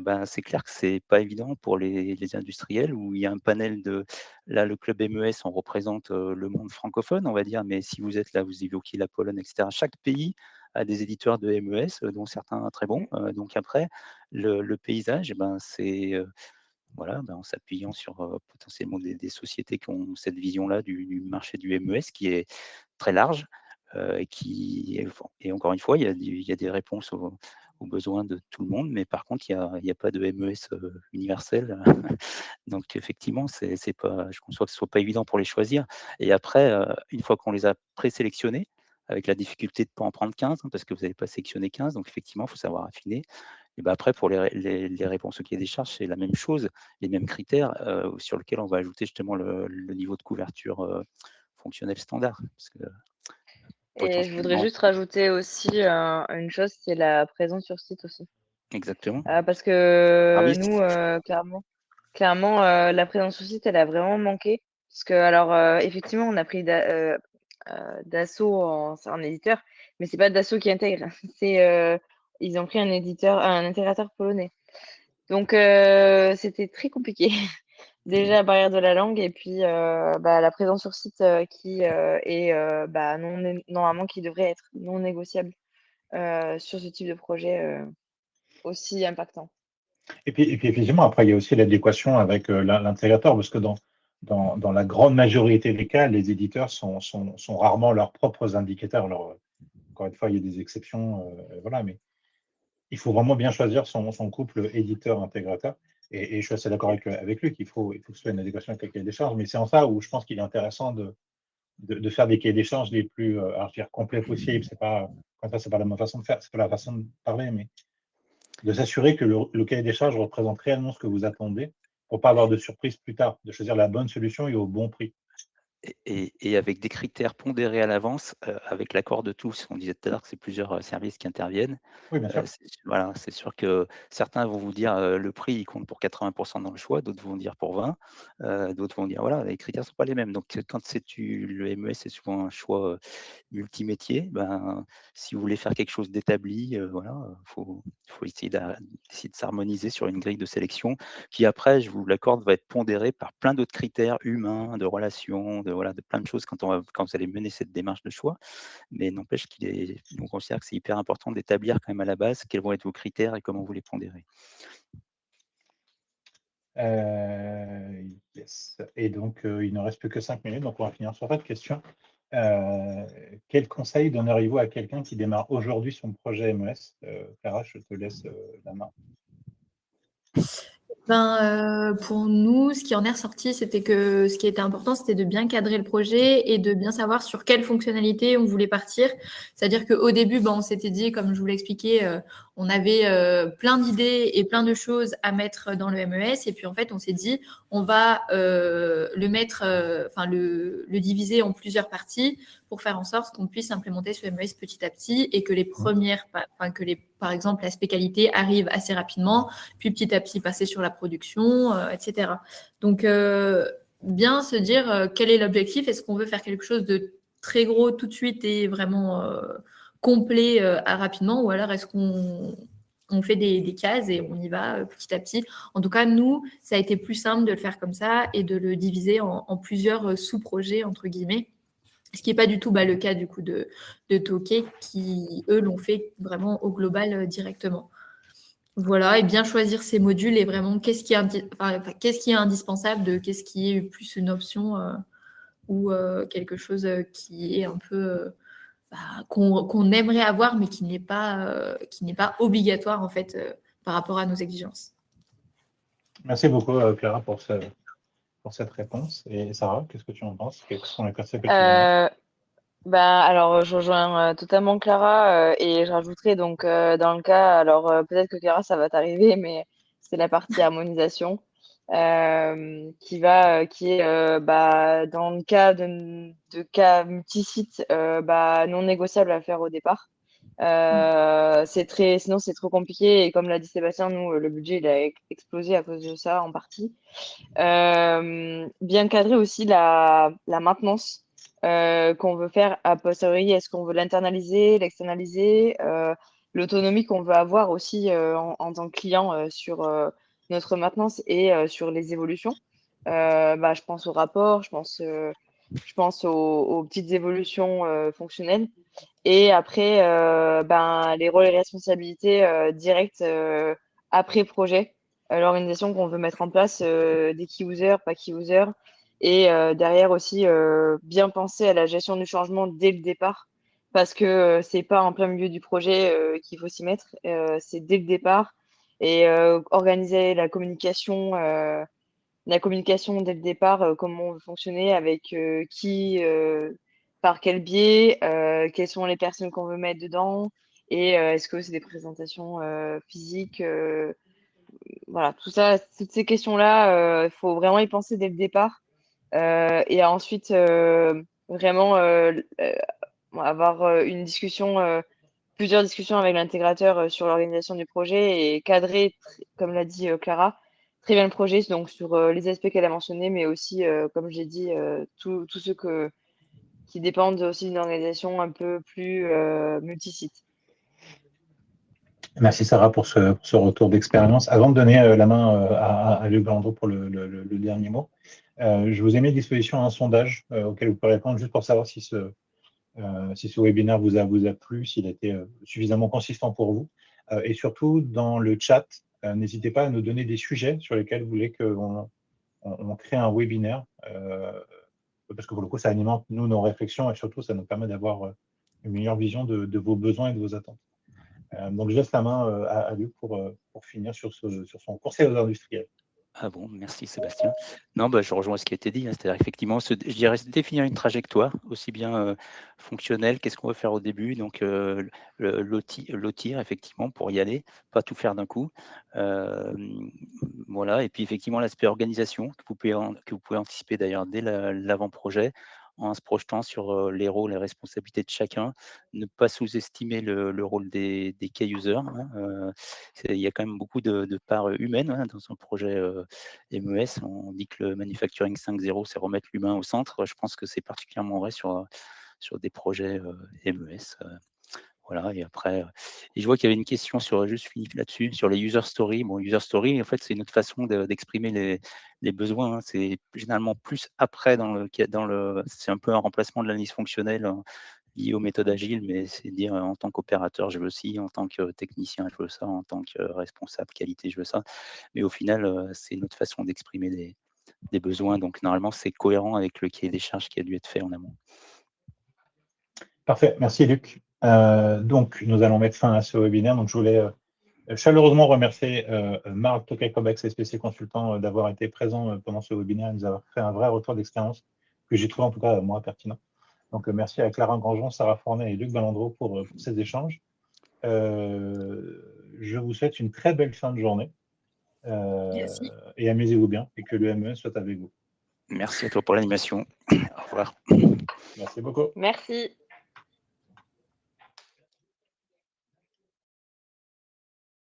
ben, c'est clair que c'est pas évident pour les industriels où il y a un panel de. Là, le club MES, on représente le monde francophone, on va dire, mais si vous êtes là, vous évoquiez la Pologne, etc. Chaque pays a des éditeurs de MES, dont certains très bons. Mmh. Donc après, le paysage, eh ben, c'est voilà, ben, en s'appuyant sur potentiellement des sociétés qui ont cette vision-là du marché du MES qui est très large et encore une fois, il y a des réponses aux besoins de tout le monde, mais par contre, il y a pas de MES universel. Donc effectivement, c'est pas, je conçois que ce soit pas évident pour les choisir. Et après, une fois qu'on les a présélectionnés, avec la difficulté de ne pas en prendre 15, hein, parce que vous n'avez pas sélectionné 15, donc effectivement, il faut savoir affiner. Et ben après, pour les réponses au cahier des charges, c'est la même chose, les mêmes critères sur lesquels on va ajouter justement le niveau de couverture fonctionnelle standard. Parce que Et je voudrais potentiellement, juste rajouter aussi, une chose, c'est la présence sur site aussi. exactement. Parce que Service, nous, clairement, la présence sur site, elle a vraiment manqué. Parce que alors, effectivement, on a pris Dassault en éditeur, mais c'est pas Dassault qui intègre. C'est, ils ont pris un intégrateur polonais. Donc c'était très compliqué. Déjà la barrière de la langue et puis, bah, la présence sur site, qui, est, bah, normalement qui devrait être non négociable, sur ce type de projet, aussi impactant. Et puis effectivement, après, il y a aussi l'adéquation avec l'intégrateur, parce que dans la grande majorité des cas, les éditeurs sont rarement leurs propres indicateurs. Alors, encore une fois, il y a des exceptions, voilà, mais il faut vraiment bien choisir son couple éditeur-intégrateur. Et je suis assez d'accord avec lui qu'il faut, il faut que ce soit une adéquation avec le cahier des charges. Mais c'est en ça où je pense qu'il est intéressant de faire des cahiers des charges les plus alors, je veux dire, complets possibles. C'est pas la bonne façon de faire, c'est pas la façon de parler, mais de s'assurer que le cahier des charges représente réellement ce que vous attendez pour pas avoir de surprise plus tard, de choisir la bonne solution et au bon prix. Et avec des critères pondérés à l'avance, avec l'accord de tous. On disait tout à l'heure que c'est plusieurs, services qui interviennent. Oui, bien sûr. C'est sûr que certains vont vous dire, le prix, il compte pour 80 dans le choix, d'autres vont dire pour 20, d'autres vont dire voilà, les critères ne sont pas les mêmes. Donc, quand le MES, c'est souvent un choix, multimétier. Ben, si vous voulez faire quelque chose d'établi, voilà, faut essayer de s'harmoniser sur une grille de sélection qui après, je vous l'accorde, va être pondérée par plein d'autres critères humains, de relations, de plein de choses quand vous allez mener cette démarche de choix. Mais n'empêche on considère que c'est hyper important d'établir quand même à la base quels vont être vos critères et comment vous les pondérez. Yes. Et donc, il ne reste plus que 5 minutes, donc on va finir sur cette question. Quel conseil donneriez-vous à quelqu'un qui démarre aujourd'hui son projet MES? Clara, je te laisse la main. Pour nous, ce qui en est ressorti, c'était que ce qui était important, c'était de bien cadrer le projet et de bien savoir sur quelles fonctionnalités on voulait partir. C'est-à-dire qu'au début, on s'était dit, comme je vous l'ai expliqué, on avait plein d'idées et plein de choses à mettre dans le MES. Et puis, en fait, on s'est dit, on va le mettre, le diviser en plusieurs parties pour faire en sorte qu'on puisse implémenter ce MES petit à petit et que par exemple, l'aspect qualité arrive assez rapidement, puis petit à petit passer sur la production, etc. Donc, bien se dire quel est l'objectif. Est-ce qu'on veut faire quelque chose de très gros tout de suite et vraiment complet rapidement, ou alors est-ce qu'on fait des cases et on y va petit à petit. En tout cas, nous, ça a été plus simple de le faire comme ça et de le diviser en plusieurs sous-projets, entre guillemets. Ce qui n'est pas du tout le cas du coup de Tokay, qui, eux, l'ont fait vraiment au global directement. Voilà, et bien choisir ces modules et vraiment qu'est-ce qui est indispensable de qu'est-ce qui est plus une option ou quelque chose qui est un peu qu'on aimerait avoir mais qui n'est pas obligatoire en fait par rapport à nos exigences. Merci beaucoup, Clara, pour cette réponse. Et Sarah, qu'est-ce que tu en penses? Quels sont les conseils que tu donnes? Alors, je rejoins totalement Clara et je rajouterais donc dans le cas, alors peut-être que Clara, ça va t'arriver, mais c'est la partie harmonisation qui est dans le cas de cas multisites non négociable à faire au départ. Sinon c'est trop compliqué et comme l'a dit Sébastien, nous le budget il a explosé à cause de ça en partie. Bien cadrer aussi la maintenance qu'on veut faire a posteriori. Est-ce qu'on veut l'internaliser, l'externaliser, l'autonomie qu'on veut avoir aussi en tant que client sur notre maintenance et sur les évolutions. Je pense au rapport, je pense aux petites évolutions fonctionnelles. Et après, les rôles et responsabilités directes après projet, l'organisation qu'on veut mettre en place, des key users, pas key users, et derrière aussi bien penser à la gestion du changement dès le départ, parce que c'est pas en plein milieu du projet qu'il faut s'y mettre, c'est dès le départ, et organiser la communication dès le départ, comment on veut fonctionner, avec qui, par quel biais, quelles sont les personnes qu'on veut mettre dedans, et est-ce que c'est des présentations physiques, voilà, tout ça, toutes ces questions-là, il faut vraiment y penser dès le départ, et ensuite vraiment avoir plusieurs discussions avec l'intégrateur sur l'organisation du projet et cadrer, comme l'a dit Clara, très bien le projet, donc sur les aspects qu'elle a mentionnés, mais aussi, comme j'ai dit, tous ceux qui dépendent aussi d'une organisation un peu plus multisite. Merci Sarah pour ce retour d'expérience. Avant de donner la main à Luc Balandreau pour le dernier mot, je vous ai mis à disposition un sondage auquel vous pouvez répondre juste pour savoir si ce webinaire vous a plu, s'il a été suffisamment consistant pour vous. Et surtout, dans le chat, n'hésitez pas à nous donner des sujets sur lesquels vous voulez qu'on crée un webinaire, parce que pour le coup, ça alimente nos réflexions et surtout, ça nous permet d'avoir une meilleure vision de vos besoins et de vos attentes. Donc, je laisse la main à Luc pour finir sur son conseil aux industriels. Ah bon, merci Sébastien. Non, je rejoins ce qui a été dit, hein. C'est-à-dire effectivement, je dirais définir une trajectoire, aussi bien fonctionnelle, qu'est-ce qu'on va faire au début, donc lotir effectivement pour y aller, pas tout faire d'un coup. Voilà, et puis effectivement l'aspect organisation que vous pouvez anticiper d'ailleurs dès l'avant-projet, en se projetant sur les rôles et responsabilités de chacun, ne pas sous-estimer le rôle des key users, hein. Il y a quand même beaucoup de part humaine, hein, dans un projet MES. On dit que le manufacturing 5.0, c'est remettre l'humain au centre. Je pense que c'est particulièrement vrai sur des projets MES. Voilà, et après, et je vois qu'il y avait une question sur, juste fini là-dessus, sur les user stories. Bon, user story, en fait, c'est une autre façon d'exprimer les besoins, hein. C'est généralement plus après c'est un peu un remplacement de l'analyse fonctionnelle, hein, lié aux méthodes agiles, mais c'est dire en tant qu'opérateur, je veux ci, en tant que technicien, je veux ça, en tant que responsable qualité, je veux ça. Mais au final, c'est une autre façon d'exprimer des besoins. Donc, normalement, c'est cohérent avec le cahier des charges qui a dû être fait en amont. Parfait, merci Luc. Donc, nous allons mettre fin à ce webinaire. Donc, je voulais chaleureusement remercier Marc Tokay-Kobex, SPC consultant, d'avoir été présent pendant ce webinaire et nous avoir fait un vrai retour d'expérience que j'ai trouvé en tout cas moi pertinent. Donc, merci à Clara Grandjean, Sarah Fornet et Luc Ballandreau pour ces échanges. Je vous souhaite une très belle fin de journée Merci. et amusez-vous bien et que le MES soit avec vous. Merci à toi pour l'animation. Au revoir. Merci beaucoup. Merci.